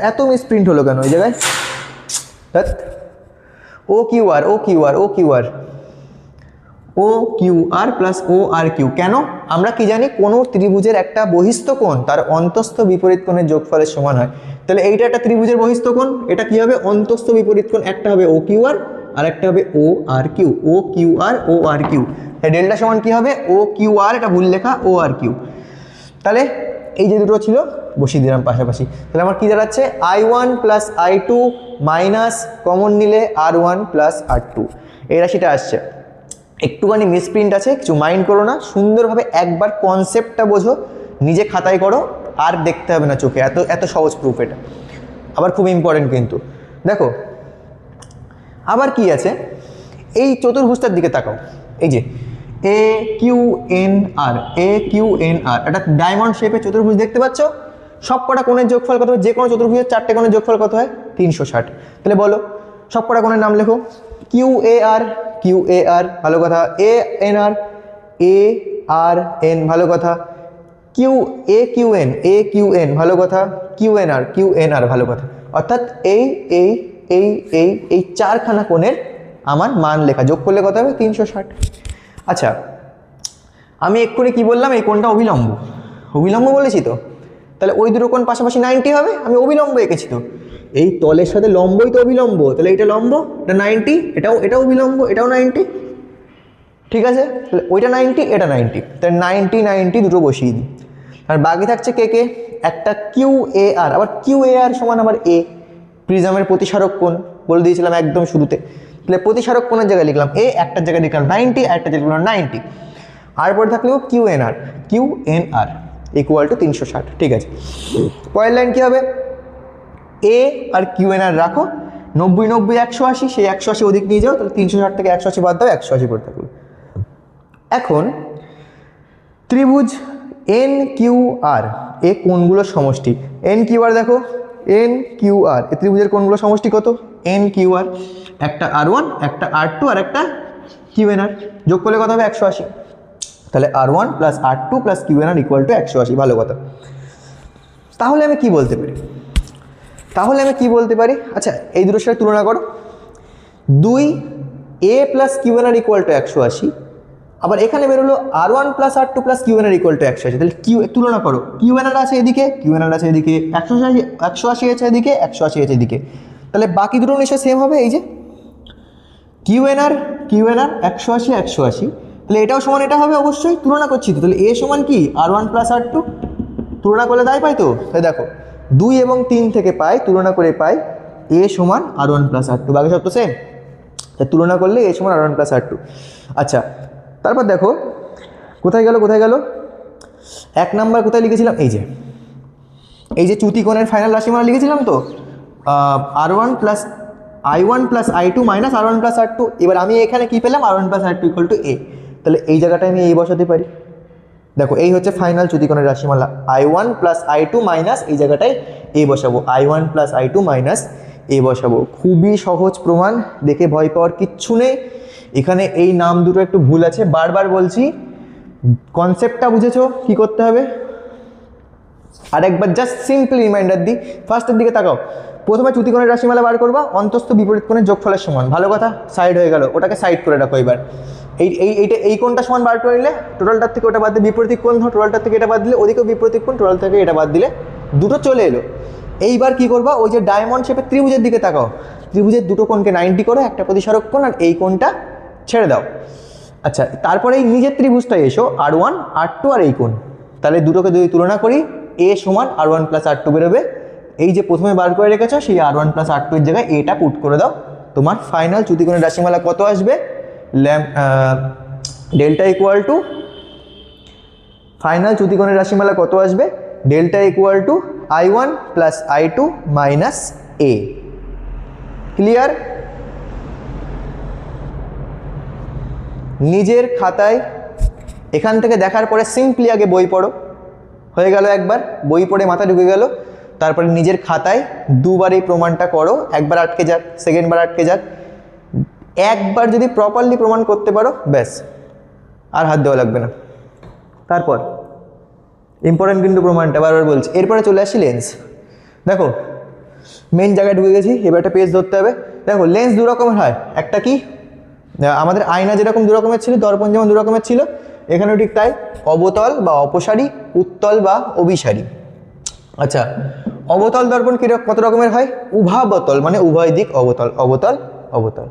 এত মিসপ্রিন্ট হলো কেন এই জায়গায়, ও কিউ আর প্লাস ও আর কিউ। কেন, আমরা কি জানি কোনো ত্রিভুজের একটা বহিস্থ কোণ তার অন্তস্থ বিপরীত কোণের যোগফলের সমান হয়। তাহলে এইটা একটা ত্রিভুজের বহিস্থ কোণ, এটা কি হবে অন্তস্থ বিপরীত কোণ, একটা হবে ও কিউ আর আর একটা হবে ও আর কিউ, ও আর কিউ। ডেল্টা সমান কি হবে, ও কিউ আর, এটা ভুল লেখা, ও আর কিউ। তাহলে এই যে দুটো ছিল বসিয়ে দিলাম পাশাপাশি, তাহলে আমার কি দাঁড়াচ্ছে, I1 plus I2 minus common নিলে R1 প্লাস R2, এই রাশিটা আসছে। একটুখানি মিসপ্রিন্ট আছে, কিছু মাইন্ড করো না, সুন্দরভাবে একবার কনসেপ্টটা বোঝো, নিজে খাতায় করো, আর দেখতে হবে না চোখে, এত সহজ প্রুফ এটা, আবার খুব ইম্পর্টেন্ট কিন্তু। দেখো আবার কি আছে, এই চতুর্ভুজটার দিকে তাকাও, এই যে এ কিউ এন আর, একটা ডায়মন্ড শেপের চতুর্ভুজ দেখতে পাচ্ছ, সব কটা কোণের যোগফল কত হয়, যে কোনো চতুর্ভুজের 4টে কোণের যোগফল কত হয়, 360। তাহলে বলো সব কটা কোণের নাম লেখো, কিউ এ আর, ভালো কথা, এ আর এন, ভালো কথা, কিউ এন, ভালো কথা, কিউ এন আর, ভালো কথা। অর্থাৎ এই চারখানা কোণের আমার মান লেখা, যোগ করলে কত হবে, 360। আচ্ছা আমি এক্ষুনি কি বললাম, এই কোণটা অভিলম্ব বলেছি তো, তাহলে ওই দুটো কোণ পাশাপাশি 90 হবে, আমি অভিলম্ব এঁকেছি তো, এই তলের সাথে লম্বই তো অভিলম্ব, তাহলে এটা লম্ব, এটা 90, এটাও অভিলম্ব, এটাও 90, ঠিক আছে, তাহলে ওইটা 90, এটা 90, তাহলে 90 দুটো বসিয়ে দিই। আর বাকি থাকছে কে, একটা কিউ এ আর, আবার কিউ এ আর সমান আমার এ, প্রিজমের প্রতিসারক কোণ বলে দিয়েছিলাম একদম শুরুতে, তাহলে প্রতিসারক কোণের জায়গায় লিখলাম এ, একটার জায়গায় লিখলাম 90, আর একটা জায়গায় লিখলাম 90, আর পরে থাকলেও Q N R equal to 360, ঠিক আছে। পরের লাইন কী হবে, এ আর কিউ এন আর রাখো, 90 180, সেই 180 ওদিক নিয়ে যাও, তাহলে 360 থেকে 180 বাদ দাও, 180 করে থাকলো। এখন ত্রিভুজ এন কিউ আর, এ কোণগুলোর সমষ্টি, এন কিউ আর দেখো, এন কিউ আর, এই ত্রিভুজের কোণগুলোর সমষ্টি কত, এন কিউ আর, একটা R1, একটা R2 আর একটা কিউ এন আর, যোগ করলে কত হবে, 180। তাহলে R1 plus R2 plus Q N R equal to 180, ভালো কথা। তাহলে আমি কি বলতে পারি, আচ্ছা এই দুটোর সাথে তুলনা করো, 2A plus Q N R equal to 180, আবার এখানে বেরোলো R1 plus R2 plus Q N R equal to 180, তাহলে তুলনা করো, কিউ এন আর আছে এদিকে, 180 আছে এদিকে, 180 আছে এদিকে, তাহলে বাকি দুটো নিশ্চয় সেম হবে, এই যে কিউ এন আর 180, তাহলে এটাও সমান এটা হবে অবশ্যই, তুলনা করছি তো, তাহলে এ সমান কি R1 প্লাস R2, তুলনা করলে তাই পাই তো, তাই দেখো 2 এবং 3 থেকে পাই, তুলনা করে পাই এ সমান R1 প্লাস R2, বাকি সব তো সেম, তাই তুলনা করলে এ সমান R1 প্লাস R2। আচ্ছা তারপর দেখো কোথায় গেল 1 নাম্বার কোথায় লিখেছিলাম, এই যে চ্যুতিকোণের ফাইনাল রাশিমালা লিখেছিলাম তো, R1 plus I1 plus I2 minus R1 plus R2, এবার আমি এখানে কি পেলাম, R1 plus R2 equal to এ, তাহলে এই জায়গাটায় আমি এ বসাতে পারি, দেখো এই হচ্ছে ফাইনাল চ্যুতিকোণের রাশিমালা, I1 প্লাস I2 মাইনাস এই জায়গাটায় এ বসাবো, I1 প্লাস I2 মাইনাস এ বসাবো, খুবই সহজ প্রমাণ, দেখে ভয় পাওয়ার কিচ্ছু নেই। এখানে এই নাম দুটো একটু ভুল আছে, বারবার বলছি, কনসেপ্টটা বুঝেছো কি করতে হবে? আর একবার জাস্ট সিম্পল রিমাইন্ডার দিই, ফার্স্টের দিকে তাকাও। প্রথমে চ্যুতিকোণের রাশিমালা বার করবা, অন্তস্থ বিপরীত কোণের যোগফলের সমান। ভালো কথা, সাইড হয়ে গেল, ওটাকে সাইড করে রাখো। এবার এই কোণটা সমান বার করে নিলে টোটালটার থেকে ওটা বাদ দিয়ে বিপরীত কোণ, টোটালটার থেকে এটা বাদ দিলে ওদিকেও বিপরীত কোণ, টোটাল থেকে এটা বাদ দিলে দুটো চলে এলো। এইবার কি করবা, ওই যে ডায়মন্ড শেপের ত্রিভুজের দিকে তাকাও, ত্রিভুজের দুটো কোণকে 90 করো, একটা প্রতিসারক কোণ, আর এই কোণটা ছেড়ে দাও। আচ্ছা, তারপরে এই নিজের ত্রিভুজটায় এসো, R1 R2 আর এই কোণ। তাহলে দুটোকে যদি তুলনা করি, A সমান R1 প্লাস R2 বেরোবে। এই যে প্রথমে বার করে রেখেছো সেই R1 প্লাস R2 এর জায়গায় এটা পুট করে দাও, তোমার ফাইনাল চ্যুতিকোণের রাশিমালা কত আসবে? ডেল্টা ইকুয়াল টু, ফাইনাল চ্যুতিকোণের রাশিমালা কত আসবে? Delta equal to I1 plus I2 minus A। Clear? নিজের খাতায় এখান থেকে দেখার পরে সিম্পলি আগে বই পড়ো, হয়ে গেল একবার, বই পড়ে মাথা ঢুকে গেল। তারপরে নিজের খাতায় দুবার এই প্রমাণটা করো, একবার আটকে যাক, সেকেন্ডবার আটকে যাক, একবার যদি প্রপারলি প্রমাণ করতে পারো ব্যাস, আর হাত দেওয়া লাগবে না। তারপর ইম্পর্টেন্ট কিন্তু প্রমাণটা বারবার বলছি। এরপরে চলে আসি লেন্স। দেখো মেন জায়গায় ঢুকে গেছি, এবার একটা পেজ ধরতে হবে। দেখো লেন্স দু রকমের হয়, একটা কি আমাদের আয়না যেরকম দু রকমের ছিল, দর্পণ যেমন দু রকমের ছিল, এখানেও ঠিক তাই, অবতল বা অপসারী, উত্তল বা অভিসারী। আচ্ছা, অবতল দর্পণ কত রকমের হয়? উভাবতল, মানে উভয় দিক অবতল, অবতল অবতল।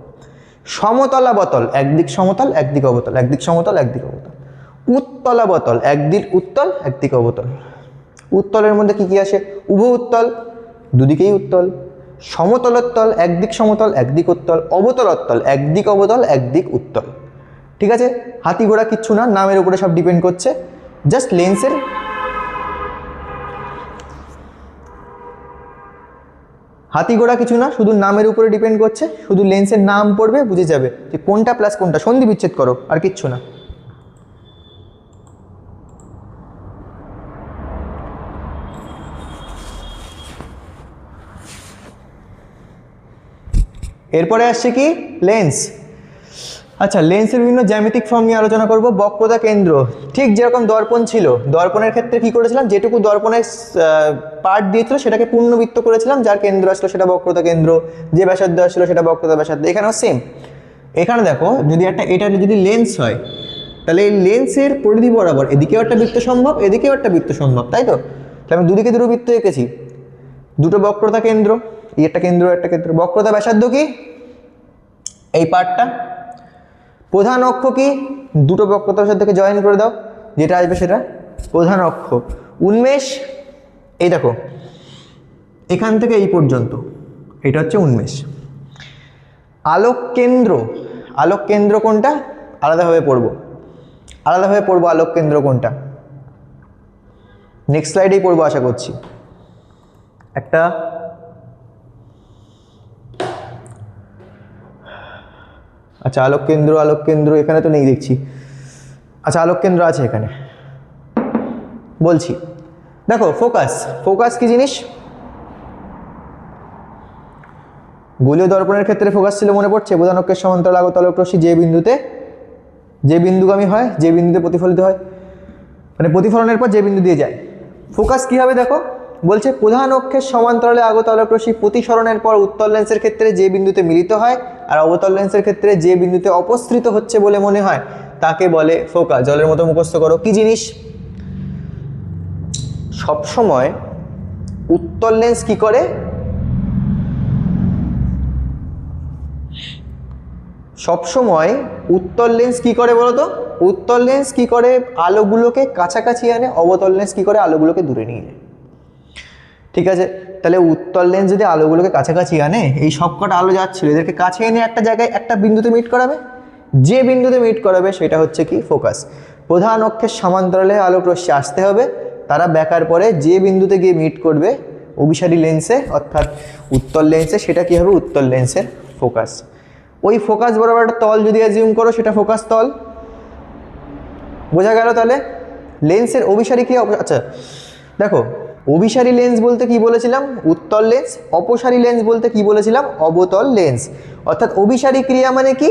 সমতলাবতল, একদিক সমতল একদিক অবতল, একদিক সমতল একদিক অবতল। উত্তলাবতল, একদিক উত্তল একদিক অবতল। উত্তলের মধ্যে কি কি আসে? উভ উত্তল, দুদিকেই উত্তল। সমতলোত্তল, একদিক সমতল একদিক উত্তল। অবতলোত্তল, একদিক অবতল একদিক উত্তল। ঠিক আছে, হাতি ঘোড়া কিচ্ছু না, নামের উপরে সব ডিপেন্ড করছে। জাস্ট লেন্সের হাতি ঘোড়া কিছু না, শুধু নামের উপরে ডিপেন্ড করছে, শুধু লেন্সের নাম পড়বে, বুঝে যাবে যে কোনটা প্লাস কোনটা, সন্ধি বিচ্ছেদ করো, আর কিচ্ছু না। এরপরে আসছে কি? লেন্স। আচ্ছা, লেন্সের বিভিন্ন জ্যামিতিক ফর্ম নিয়ে আলোচনা করব। বক্রতা কেন্দ্র, ঠিক যেরকম দর্পণ ছিল, দর্পণের ক্ষেত্রে কি করেছিলাম, যেটুকু দর্পণের পার্ট দিয়েছিল সেটাকে পূর্ণবৃত্ত করেছিলাম, যার কেন্দ্র আসলো সেটা বক্রতা কেন্দ্র, যে ব্যাসার্ধ আসলো সেটা বক্রতা ব্যাসার্ধ। এখানেও সেম। এখানে দেখো, যদি এটা যদি লেন্স হয়, তাহলে এই লেন্সের পরিধি বরাবর এদিকেও একটা বৃত্ত সম্ভব, এদিকেও একটা বৃত্ত সম্ভব, তাই তো? তাহলে আমি দুদিকে দুটো বৃত্ত এঁকেছি, দুটো বক্রতা কেন্দ্র, এই একটা কেন্দ্র একটা কেন্দ্র। বক্রতা ব্যাসার্ধ কি? এই পার্টটা। প্রধান অক্ষ কি? দুটো বক্রতার সাথে জয়েন করে দাও, যেটা আসবে সেটা প্রধান অক্ষ। উন্মেষ, এই দেখো এখান থেকে এই পর্যন্ত, এটা হচ্ছে উন্মেষ। আলোক কেন্দ্র, আলোক কেন্দ্র কোনটা? আলাদাভাবে পড়বো, আলাদাভাবে পড়বো আলোক কেন্দ্র কোনটা, নেক্সট স্লাইডেই পড়বো আশা করছি। একটা আচ্ছা, আলোক কেন্দ্র এখানে তো নেই দেখছি। আচ্ছা, আলোক কেন্দ্র আছে এখানে, বলছি। দেখো ফোকাস, ফোকাস কি জিনিস? গোলীয় দর্পণের ক্ষেত্রে ফোকাস ছিল, মনে পড়ছে? প্রধান অক্ষের সমান্তরাল আগত আলোক রশ্মি যে বিন্দুতে, যে বিন্দুগামী হয়, যে বিন্দুতে প্রতিফলিত হয়, মানে প্রতিফলনের পর যে বিন্দু দিয়ে যায়। ফোকাস কি হবে দেখো, বলছে প্রধান অক্ষের সমান্তরালে আগত আলোক রশ্মি প্রতিসরণের পর উত্তল লেন্সের ক্ষেত্রে যে বিন্দুতে মিলিত হয় আর অবতল লেন্সের ক্ষেত্রে যে বিন্দুতে অপসৃত হচ্ছে বলে মনে হয় তাকে বলে ফোকাস। জলের মতো মুখস্থ করো। কি জিনিস? সবসময় উত্তল লেন্স কি করে? সবসময় উত্তল লেন্স কি করে বলো তো? উত্তল লেন্স কি করে? আলোগুলোকে কাছাকাছি আনে, অবতল লেন্স কি করে? আলোগুলোকে দূরে নিয়ে যায়। ঠিক আছে, তাহলে উত্তল লেন্স যদি আলোগুলোকে কাছাকাছি আনে, এই সবকটা আলো যাচ্ছিল এদেরকে কাছে এনে একটা জায়গায় একটা বিন্দুতে মিট করাবে, যে বিন্দুতে মিট করাবে সেটা হচ্ছে কি? ফোকাস। প্রধান অক্ষের সমান্তরালে আলোক রশ্মি আসতে হবে, তারা বেকার পরে যে বিন্দুতে গিয়ে মিট করবে অভিসারী লেন্সে অর্থাৎ উত্তল লেন্সে, সেটা কি হবে? উত্তল লেন্সের ফোকাস। ওই ফোকাস বরাবর একটা তল যদি অ্যাজিউম করো, সেটা ফোকাস তল। বোঝা গেল? তাহলে লেন্সের অভিসারী ক্রিয়া। আচ্ছা দেখো, অভিসারী লেন্স বলতে কি বলেছিলাম? উত্তল লেন্স। অপসারী লেন্স বলতে কি বলেছিলাম? অবতল লেন্স। অর্থাৎ অভিসারী ক্রিয়া মানে কি?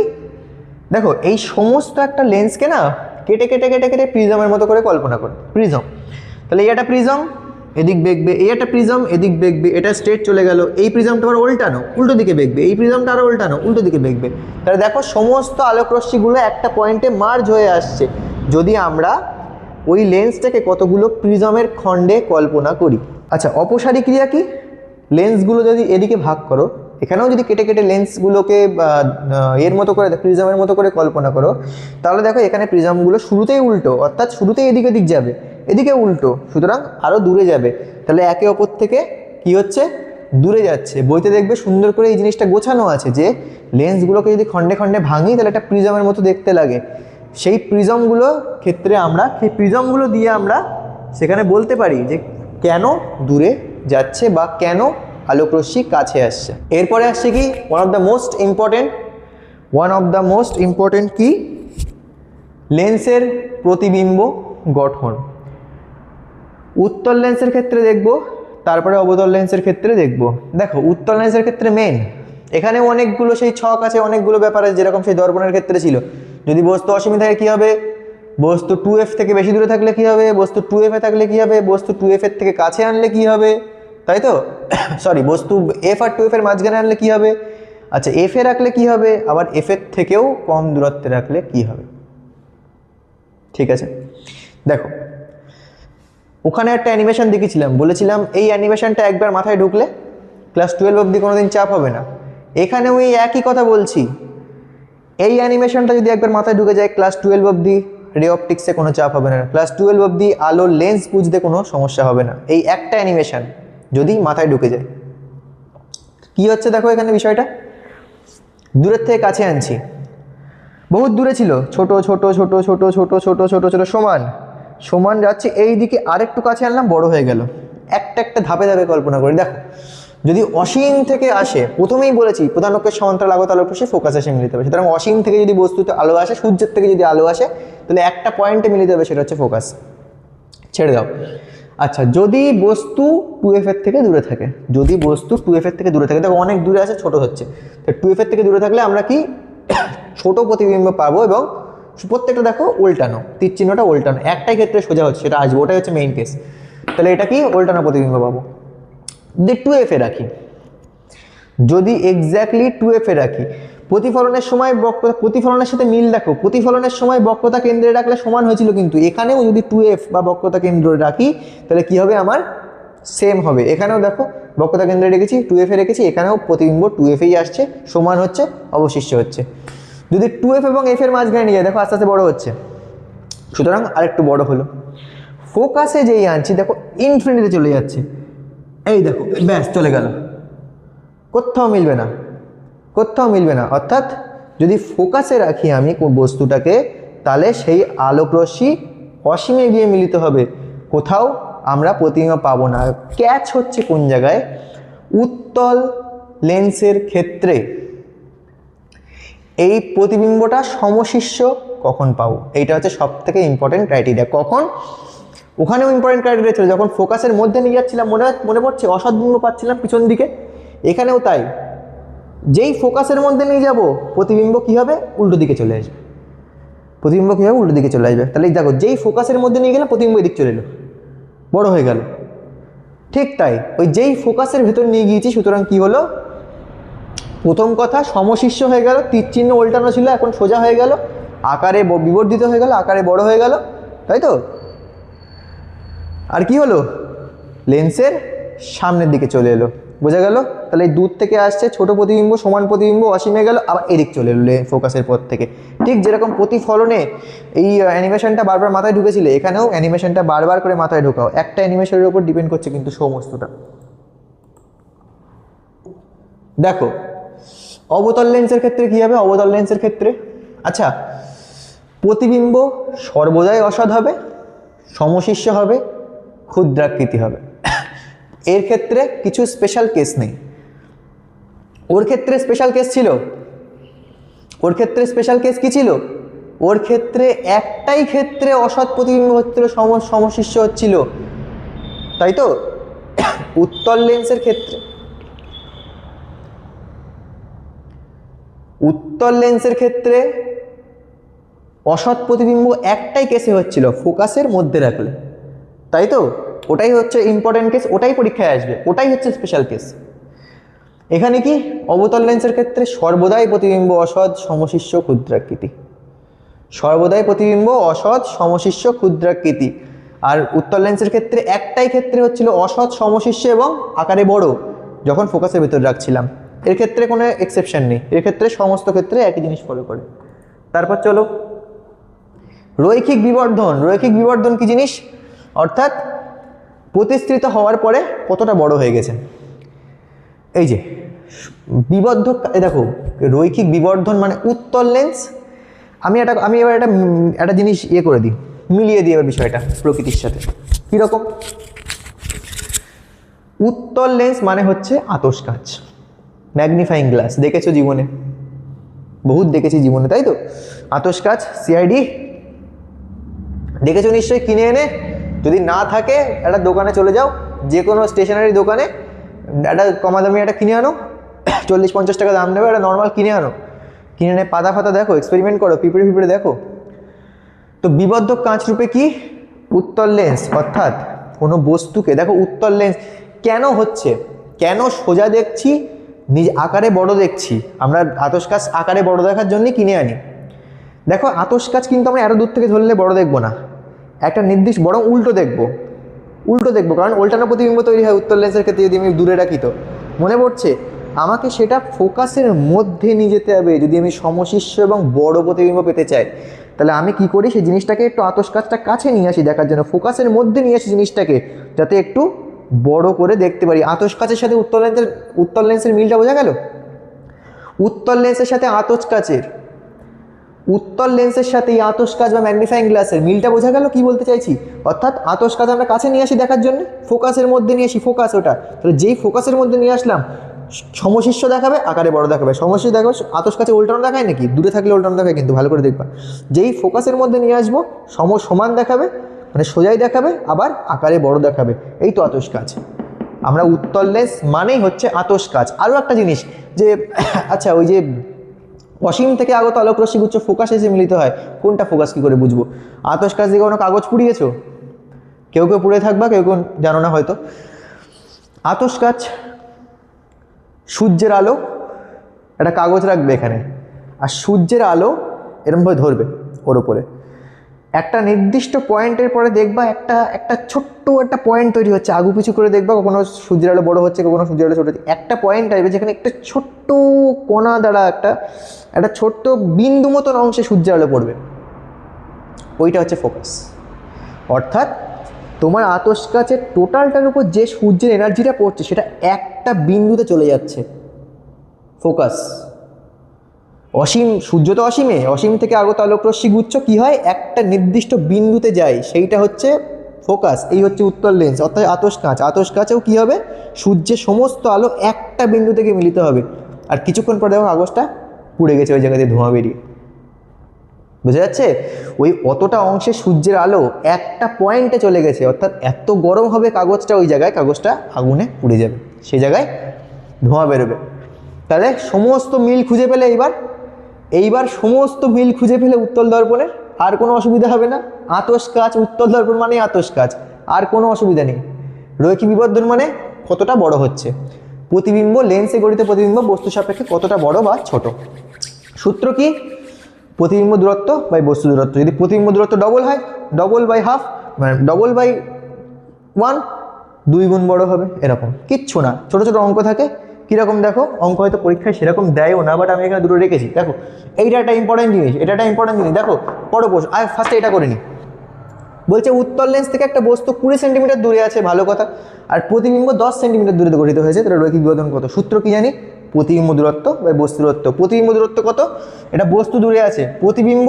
দেখো এই সমস্ত একটা লেন্সকে না কেটে কেটে কেটে কেটে প্রিজমের মতো করে কল্পনা করো, প্রিজম। তাহলে এই একটা প্রিজম, এদিক বেঁকবে, এই একটা প্রিজম এদিক বেঁকবে, এটা স্ট্রেট চলে গেল, এই প্রিজমটা আবার উল্টানো উল্টো দিকে বেঁকবে, এই প্রিজমটা আরও উল্টানো উল্টো দিকে বেঁকবে। তাহলে দেখো সমস্ত আলোকরশ্মিগুলো একটা পয়েন্টে মার্জ হয়ে আসছে যদি আমরা ওই লেন্সটাকে কতগুলো প্রিজমের খণ্ডে কল্পনা করি। আচ্ছা, অপসারী ক্রিয়া কি? লেন্সগুলো যদি এদিকে ভাগ করো, এখানেও যদি কেটে কেটে লেন্সগুলোকে এর মতো করে প্রিজমের মতো করে কল্পনা করো, তাহলে দেখো এখানে প্রিজমগুলো শুরুতেই উল্টো, অর্থাৎ শুরুতেই এদিক ওদিক যাবে, এদিকে উল্টো, সুতরাং আরও দূরে যাবে। তাহলে একে অপর থেকে কি হচ্ছে, দূরে যাচ্ছে। বইতে দেখবে সুন্দর করে এই জিনিসটা গোছানো আছে যে লেন্সগুলোকে যদি খণ্ডে খণ্ডে ভাঙি তাহলে একটা প্রিজমের মতো দেখতে লাগে। সেই প্রিজমগুলো ক্ষেত্রে আমরা সেই প্রিজমগুলো দিয়ে আমরা সেখানে বলতে পারি যে কেন দূরে যাচ্ছে বা কেন আলোকরশ্মি কাছে আসছে। এরপরে আসছে কি one of the most important কি, লেন্সের প্রতিবিম্ব গঠন। উত্তল লেন্সের ক্ষেত্রে দেখব, তারপরে অবতল লেন্সের ক্ষেত্রে দেখব। দেখো উত্তল লেন্সের ক্ষেত্রে মেন, এখানেও অনেকগুলো সেই ছক আছে, অনেকগুলো ব্যাপার আছে, যেরকম সেই দর্পণের ক্ষেত্রে ছিল। যদি বস্তু অসীমে থাকে কী হবে, বস্তু 2f থেকে বেশি দূরে থাকলে কী হবে, বস্তু 2f এ থাকলে কী হবে, বস্তু 2f এর থেকে কাছে আনলে কী হবে, তাই তো সরি, বস্তু f আর 2f এর মাঝখানে আনলে কী হবে, আচ্ছা f এ রাখলে কী হবে, আবার f এর থেকেও কম দূরত্বে রাখলে কী হবে। ঠিক আছে, দেখো ওখানে একটা অ্যানিমেশন দেখেছিলাম, বলেছিলাম এই অ্যানিমেশনটা একবার মাথায় ঢুকলে ক্লাস 12 অবধি কোনোদিন চাপ হবে না। এখানেও এই একই কথা বলছি, এই অ্যানিমেশনটা যদি একবার মাথায় ঢুকে যায় ক্লাস 12 অবধি রে অপটিক্সে কোনো চাপ হবে না, ক্লাস 12 অবধি আলোর লেন্স বুঝতে কোনো সমস্যা হবে না। এই একটা অ্যানিমেশন যদি মাথায় ঢুকে যায়, কি হচ্ছে দেখো এখানে বিষয়টা, দূরের থেকে কাছে আনছি, বহুত দূরে ছিল, ছোট ছোট ছোট ছোট ছোট ছোট ছোট ছোট সমান সমান যাচ্ছে, এই দিকে আরেকটু কাছে আনলাম, বড় হয়ে গেল। একটা একটা ধাপে ধাপে কল্পনা করি। দেখো যদি অসীম থেকে আসে, প্রথমেই বলেছি প্রধান অক্ষের সমান্তরাল আগত আলোক রশ্মি ফোকাস এসে মিলিত হবে, সুতরাং অসীম থেকে যদি বস্তুতে আলো আসে, সূর্যের থেকে যদি আলো আসে, তাহলে একটা পয়েন্টে মিলিত হবে, সেটা হচ্ছে ফোকাস। ছেড়ে দাও। আচ্ছা, যদি বস্তু 2f এর থেকে দূরে থাকে, যদি বস্তু 2f এর থেকে দূরে থাকে, দেখো অনেক দূরে আছে, ছোট হচ্ছে, তো 2f এর থেকে দূরে থাকলে আমরা কি ছোট প্রতিবিম্ব পাবো, এবং প্রত্যেকটা দেখো উল্টানো, তীর চিহ্নটা উল্টানো, একটাই ক্ষেত্রে সোজা হচ্ছে, সেটা আসবে, ওটাই হচ্ছে মেইন কেস। তাহলে এটা কি উল্টানো প্রতিবিম্ব পাবো। যদি 2f এ রাখি, যদি এক্স্যাক্টলি 2f এ রাখি, প্রতিফলনের সময় বক্রতা, প্রতিফলনের সাথে মিল দেখো, প্রতিফলনের সময় বক্রতা কেন্দ্রে রাখলে সমান হয়েছিল, কিন্তু এখানেও যদি 2f বা বক্রতা কেন্দ্রে রাখি তাহলে কি হবে, আমার সেম হবে। এখানেও দেখো বক্রতা কেন্দ্রে রেখেছি, 2f এ রেখেছি, এখানেও প্রতিবিম্ব 2f এই আসছে, সমান হচ্ছে, অবশিষ্ট হচ্ছে। যদি 2f এবং f এর মাঝখানে নিয়ে যায়, দেখো আস্তে আস্তে বড় হচ্ছে, সুতরাং আরেকটু বড় হলো। ফোকাসে যেই আনছি দেখো ইনফিনিটিতে চলে যাচ্ছে, এই দেখো ব্যাস চলে গেল, কোথাও মিলবে না, কোথাও মিলবে না। অর্থাৎ যদি ফোকাসে রাখি আমি বস্তুটাকে, তাহলে সেই আলোকরশ্মি অসীমে গিয়ে মিলিত হবে, কোথাও আমরা প্রতিবিম্ব পাবো না। ক্যাচ হচ্ছে কোন জায়গায়, উত্তল লেন্সের ক্ষেত্রে এই প্রতিবিম্বটা সমশিষ্য কখন পাবো, এইটা হচ্ছে সব থেকে ইম্পর্টেন্ট ক্রাইটেরিয়া। কখন, ওখানেও ইম্পর্টেন্ট ক্রাইটেরিয়া ছিল, যখন ফোকাসের মধ্যে নিয়ে যাচ্ছিলাম, মনে পড়ছে অসৎবিম্ব পাচ্ছিলাম পিছন দিকে, এখানেও তাই, যেই ফোকাসের মধ্যে নিয়ে যাব প্রতিবিম্ব কী হবে, উল্টো দিকে চলে আসবে, প্রতিবিম্ব কী হবে, উল্টো দিকে চলে আসবে। তাহলে দেখো যেই ফোকাসের মধ্যে নিয়ে গেলাম প্রতিবিম্ব এদিক চলে এলো, বড় হয়ে গেল। ঠিক তাই, ওই যেই ফোকাসের ভেতর নিয়ে গিয়েছি, সুতরাং কি হলো, প্রথম কথা সমশিষ্য হয়ে গেল, তীর চিহ্ন উল্টানো ছিল এখন সোজা হয়ে গেল, আকারে বিবর্ধিত হয়ে গেল, আকারে বড় হয়ে গেল, তাই তো। আর কি হলো, লেন্সের সামনের দিকে চলে এলো, বোঝা গেল। তাহলে এই দূর থেকে আসছে ছোট প্রতিবিম্ব, সমান প্রতিবিম্ব অসীমে গেল, আবার এদিক চলে এলো ফোকাসের পর থেকে। ঠিক যেরকম প্রতিফলনে এই অ্যানিমেশনটা বারবার মাথায় ঢুকেছিলে, এখানেও অ্যানিমেশনটা বারবার করে মাথায় ঢোকাও, একটা অ্যানিমেশনের উপর ডিপেন্ড করছে কিন্তু সমস্তটা। দেখো অবতল লেন্সের ক্ষেত্রে কী হবে, অবতল লেন্সের ক্ষেত্রে আচ্ছা, প্রতিবিম্ব সর্বদাই অসৎ হবে, সমশিষ্য হবে, ক্ষুদ্রাকৃতি হবে, এর ক্ষেত্রে কিছু স্পেশাল কেস নেই। ওর ক্ষেত্রে স্পেশাল কেস ছিল, ওর ক্ষেত্রে স্পেশাল কেস কী ছিল, ওর ক্ষেত্রে একটাই ক্ষেত্রে অসৎ প্রতিবিম্ব হচ্ছিল, সমশিষ্য হচ্ছিল, তাই তো। উত্তল লেন্সের ক্ষেত্রে, উত্তল লেন্সের ক্ষেত্রে অসৎ প্রতিবিম্ব একটাই কেসে হচ্ছিল, ফোকাসের মধ্যে রাখলে, তাই তো? ওটাই হচ্ছে ইম্পর্টেন্ট কেস, ওটাই পরীক্ষায় আসবে, ওটাই হচ্ছে স্পেশাল কেস। এখানে কি অবতল লেন্সের ক্ষেত্রে সর্বদাই প্রতিবিম্ব অসৎ সমশিষ্য ক্ষুদ্রাকৃতি, সর্বদাই প্রতিবিম্ব অসৎ সমশিষ্য ক্ষুদ্রাকৃতি। আর উত্তল লেন্সের ক্ষেত্রে একটাই ক্ষেত্রে হচ্ছিল অসৎ সমশিষ্য এবং আকারে বড়, যখন ফোকাসের ভিতর রাখছিলাম। এর ক্ষেত্রে কোনো এক্সেপশন নেই, এর ক্ষেত্রে সমস্ত ক্ষেত্রে একই জিনিস ফলো করে। তারপর চলো রৈখিক বিবর্ধন। রৈখিক বিবর্ধন কি জিনিস? অর্থাৎ প্রতিষ্ঠিত হওয়ার পরে কতটা বড় হয়ে গেছে। এই যে বিবদ্ধ, দেখো রৈখিক বিবর্ধন মানে উত্তল লেন্স, আমি এবার একটা জিনিস করে দিই, মিলিয়ে দিই এবার বিষয়টা প্রকৃতির সাথে। কীরকম? উত্তল লেন্স মানে হচ্ছে আতশ কাঁচ, ম্যাগনিফাইং গ্লাস, দেখেছো জীবনে, বহুত দেখেছি জীবনে, তাই তো? আতশ কাঁচ, সিআইডি দেখেছো নিশ্চয়ই, কিনে এনে, যদি না থাকে একটা দোকানে চলে যাও, যে কোনো স্টেশনারি দোকানে একটা কমা দামি একটা কিনে আনো, 40-50 টাকা দাম নেবে, একটা নর্মাল কিনে আনো, কিনে এনে পাতা ফাতা দেখো, এক্সপেরিমেন্ট করো, পিঁপড়ে দেখো। তো বিবর্ধক কাঁচ রূপে কি? উত্তল লেন্স, অর্থাৎ কোনো বস্তুকে, দেখো উত্তল লেন্স কেন হচ্ছে, কেন সোজা দেখছি, নিজ আকারে বড় দেখছি, আমরা আতশ কাঁচ আকারে বড় দেখার জন্যই কিনে আনি। দেখো আতশ কাঁচ কিন্তু আমরা আরও দূর থেকে ধরলে বড় দেখবো না, একটা নির্দিষ্ট, বরং উল্টো দেখবো, কারণ উল্টানো প্রতিবিম্ব তৈরি হয় উত্তল লেন্সের ক্ষেত্রে যদি আমি দূরে রাখি। তো মনে পড়ছে, আমাকে সেটা ফোকাসের মধ্যে নিয়ে যেতে হবে যদি আমি সমশিষ্য এবং বড় প্রতিবিম্ব পেতে চাই। তাহলে আমি কি করি, সেই জিনিসটাকে একটু আতশ কাঁচটা কাছে নিয়ে আসি দেখার জন্য, ফোকাসের মধ্যে নিয়ে আসি জিনিসটাকে, যাতে একটু বড় করে দেখতে পারি। আতশ কাঁচের সাথে উত্তল লেন্সের মিলটা বোঝা গেল? উত্তল লেন্সের সাথে আতশ কাঁচের, উত্তল লেন্সের সাথে এই আতশ কাঁচ বা ম্যাগনিফাইং গ্লাসের মিলটা বোঝা গেল কি বলতে চাইছি? অর্থাৎ আতশ কাঁচ আমরা কাছে নিয়ে আসি দেখার জন্য, ফোকাসের মধ্যে নিয়ে আসি, ফোকাস ওটা, তাহলে যেই ফোকাসের মধ্যে নিয়ে আসলাম, সমশিষ্য দেখাবে, আকারে বড় দেখাবে, সমশিষ্য দেখাবে, আতশ কাঁচে উল্টানো দেখায় নাকি? দূরে থাকলে উল্টানো দেখায়, কিন্তু ভালো করে দেখবা, যেই ফোকাসের মধ্যে নিয়ে আসবো সমান দেখাবে, মানে সোজাই দেখাবে, আবার আকারে বড় দেখাবে, এই তো আতশ কাঁচ। আমরা উত্তল লেন্স মানেই হচ্ছে আতশ কাঁচ। আরও একটা জিনিস যে, আচ্ছা ওই যে অসীম থেকে আগত আলোকরশ্মি গুচ্ছ ফোকাস এসে মিলিত হয়, কোনটা ফোকাস কি করে বুঝবো? আতশ কাঁচ দিয়ে কোনো কাগজ পুড়িয়েছো? কেউ পুড়ে থাকবা, কেউ জানো না হয়তো। আতশ কাঁচ, সূর্যের আলো, একটা কাগজ রাখবে এখানে, আর সূর্যের আলো এরমভাবে ধরবে ওর উপরে, একটা নির্দিষ্ট পয়েন্টের পরে দেখবা একটা ছোট্ট একটা পয়েন্ট তৈরি হচ্ছে, আগু পিছু করে দেখবা, কখনো সূর্যের আলো বড় হচ্ছে, কখনো সূর্যের আলো ছোট হচ্ছে, একটা পয়েন্ট আসবে যেখানে একটা ছোট্ট কোণা দ্বারা একটা ছোট্ট বিন্দু মতন অংশে সূর্যের আলো পড়বে, ওইটা হচ্ছে ফোকাস। অর্থাৎ তোমার আতশ কাঁচের টোটালটার উপর যে সূর্যের এনার্জিটা পড়ছে সেটা একটা বিন্দুতে চলে যাচ্ছে, ফোকাস। অসীম, সূর্য তো অসীম থেকে আগত আলোকরশ্মি গুচ্ছ কি হয়, একটা নির্দিষ্ট বিন্দুতে যায়, সেইটা হচ্ছে ফোকাস। এই হচ্ছে উত্তল লেন্স, অর্থাৎ আতশ কাঁচ। আতশ কাঁচেও কী হবে, সূর্যের সমস্ত আলো একটা বিন্দু থেকে মিলিত হবে, আর কিছুক্ষণ পরে দেখো কাগজটা পুড়ে গেছে, ওই জায়গাতে ধোঁয়া বেরিয়ে, বুঝা যাচ্ছে? ওই অতটা অংশে সূর্যের আলো একটা পয়েন্টে চলে গেছে, অর্থাৎ এত গরম হবে কাগজটা, ওই জায়গায় কাগজটা আগুনে পুড়ে যাবে, সেই জায়গায় ধোঁয়া বেরোবে। তাহলে সমস্ত মিল খুঁজে পেলে, এইবার সমস্ত মিল খুঁজে পেলে উত্তল দর্পণের, আর কোনো অসুবিধা হবে না। আতশ কাঁচ, উত্তল দর্পণ মানে আতশ কাঁচ, আর কোনো অসুবিধা নেই। রৈখিক বিবর্ধন মানে কতটা বড় হচ্ছে প্রতিবিম্ব, লেন্সে গঠিত প্রতিবিম্ব বস্তু সাপেক্ষে কতটা বড় বা ছোট। সূত্র কি? প্রতিবিম্ব দূরত্ব বাই বস্তু দূরত্ব। যদি প্রতিবিম্ব দূরত্ব ডবল হয়, ডবল বাই হাফ, মানে ডবল বাই 1, 2 গুণ বড় হবে, এরকম কিচ্ছু না। ছোটো ছোটো অঙ্ক থাকে, কীরকম দেখো, অঙ্ক হয়তো পরীক্ষায় সেরকম দেয়ও না, বাট আমি এখানে দুটো রেখেছি। দেখো এইটা একটা ইম্পর্টেন্ট জিনিস, এটা একটা ইম্পর্টেন্ট জিনিস। দেখো পড়ো প্রশ্ন, ফার্স্টে এটা করে নিই। বলছে উত্তল লেন্স থেকে একটা বস্তু 20 সেন্টিমিটার দূরে আছে, ভালো কথা, আর প্রতিবিম্ব 10 সেন্টিমিটার দূরে গঠিত হয়েছে, তাহলে রৈখিক বিবর্ধন কত? সূত্র কি জানি? প্রতিবিম্ব দূরত্ব বাই বস্তু দূরত্ব। প্রতিবিম্ব দূরত্ব কত? এটা বস্তু দূরে আছে, প্রতিবিম্ব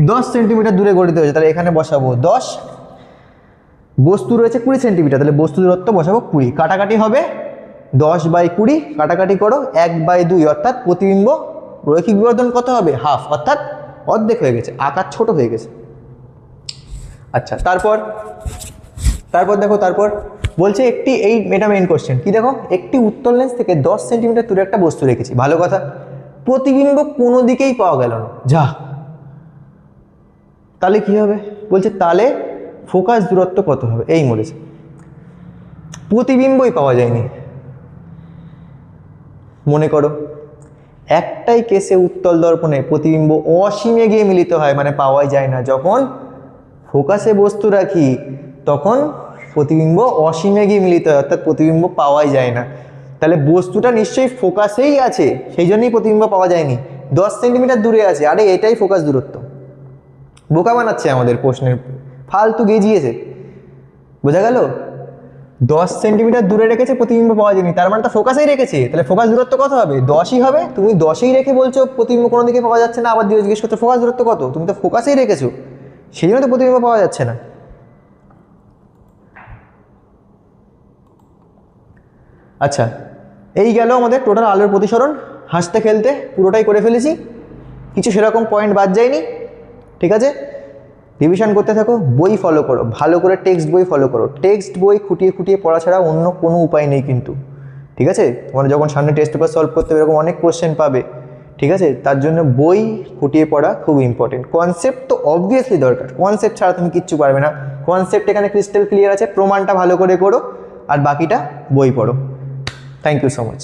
10 সেন্টিমিটার দূরে গঠিত হয়েছে, তাহলে এখানে বসাবো 10, বস্তু রয়েছে 20 সেন্টিমিটার, তাহলে বস্তু দূরত্ব বসাবো 20, কাটাকাটি হবে 10/20, কাটাকাটি করো 1/2, অর্থাৎ প্রতিবিম্ব রৈখিক বিবর্ধন কত হবে? হাফ, অর্থাৎ অর্ধেক হয়ে গেছে, আকার ছোট হয়ে গেছে। আচ্ছা, তারপর দেখো, তারপর বলছে এটা মেইন কোশ্চেন কি, দেখো একটি উত্তল লেন্স থেকে 10 সেন্টিমিটার দূরে একটা বস্তু রেখেছি, ভালো কথা, প্রতিবিম্ব কোনো দিকেই পাওয়া গেল না, যা তাহলে কি হবে? বলছে তাহলে ফোকাস দূরত্ব কত হবে? এই মরেছে, প্রতিবিম্বই পাওয়া যায়নি। মনে করো একটাই কেসে উত্তল দর্পণে প্রতিবিম্ব অসীমে গিয়ে মিলিত হয়, মানে পাওয়াই যায় না। যখন ফোকাসে বস্তু রাখি তখন প্রতিবিম্ব অসীমে গিয়ে মিলিত হয়, অর্থাৎ প্রতিবিম্ব পাওয়াই যায় না। তাহলে বস্তুটা নিশ্চয়ই ফোকাসেই আছে, সেই জন্যই প্রতিবিম্ব পাওয়া যায়নি। 10 সেন্টিমিটার দূরে আছে, আরে এটাই ফোকাস দূরত্ব। বোকা বানাচ্ছে আমাদের প্রশ্নের, ফালতু গেজিয়েছে। বোঝা গেল? 10 সেন্টিমিটার দূরে রেখেছে, প্রতিবিম্ব পাওয়া যায়নি, তার মানে তো ফোকাসেই রেখেছে। তাহলে ফোকাস দূরত্ব কত হবে? 10ই হবে। তুমি 10ই রেখে বলছো প্রতিবিম্ব কোনো দিকে পাওয়া যাচ্ছে না, আবার জিজ্ঞেস করছো ফোকাস দূরত্ব কত? তুমি তো ফোকাসেই রেখেছো, সেই জন্য তো প্রতিবিম্ব পাওয়া যাচ্ছে না। আচ্ছা, এই গেল আমাদের টোটাল আলোর প্রতিসরণ। হাসতে খেলতে পুরোটাই করে ফেলেছি, কিছু সেরকম পয়েন্ট বাদ যায়নি। ঠিক আছে, রিভিশন করতে থাকো, বই ফলো করো, ভালো করে টেক্সট বই ফলো করো। টেক্সট বই খুঁটিয়ে খুঁটিয়ে পড়া ছাড়া অন্য কোনো উপায় নেই কিন্তু। ঠিক আছে, তোমরা যখন সামনে টেস্ট পেপার সলভ করতে হবে এরকম অনেক কোশ্চেন পাবে। ঠিক আছে, তার জন্য বই খুঁটিয়ে পড়া খুব ইম্পর্টেন্ট। কনসেপ্ট তো অবভিয়াসলি দরকার, কনসেপ্ট ছাড়া তুমি কিচ্ছু পারবে না। কনসেপ্ট এখানে ক্রিস্টাল ক্লিয়ার আছে, প্রমাণটা ভালো করে করো, আর বাকিটা বই পড়ো। Thank you so much.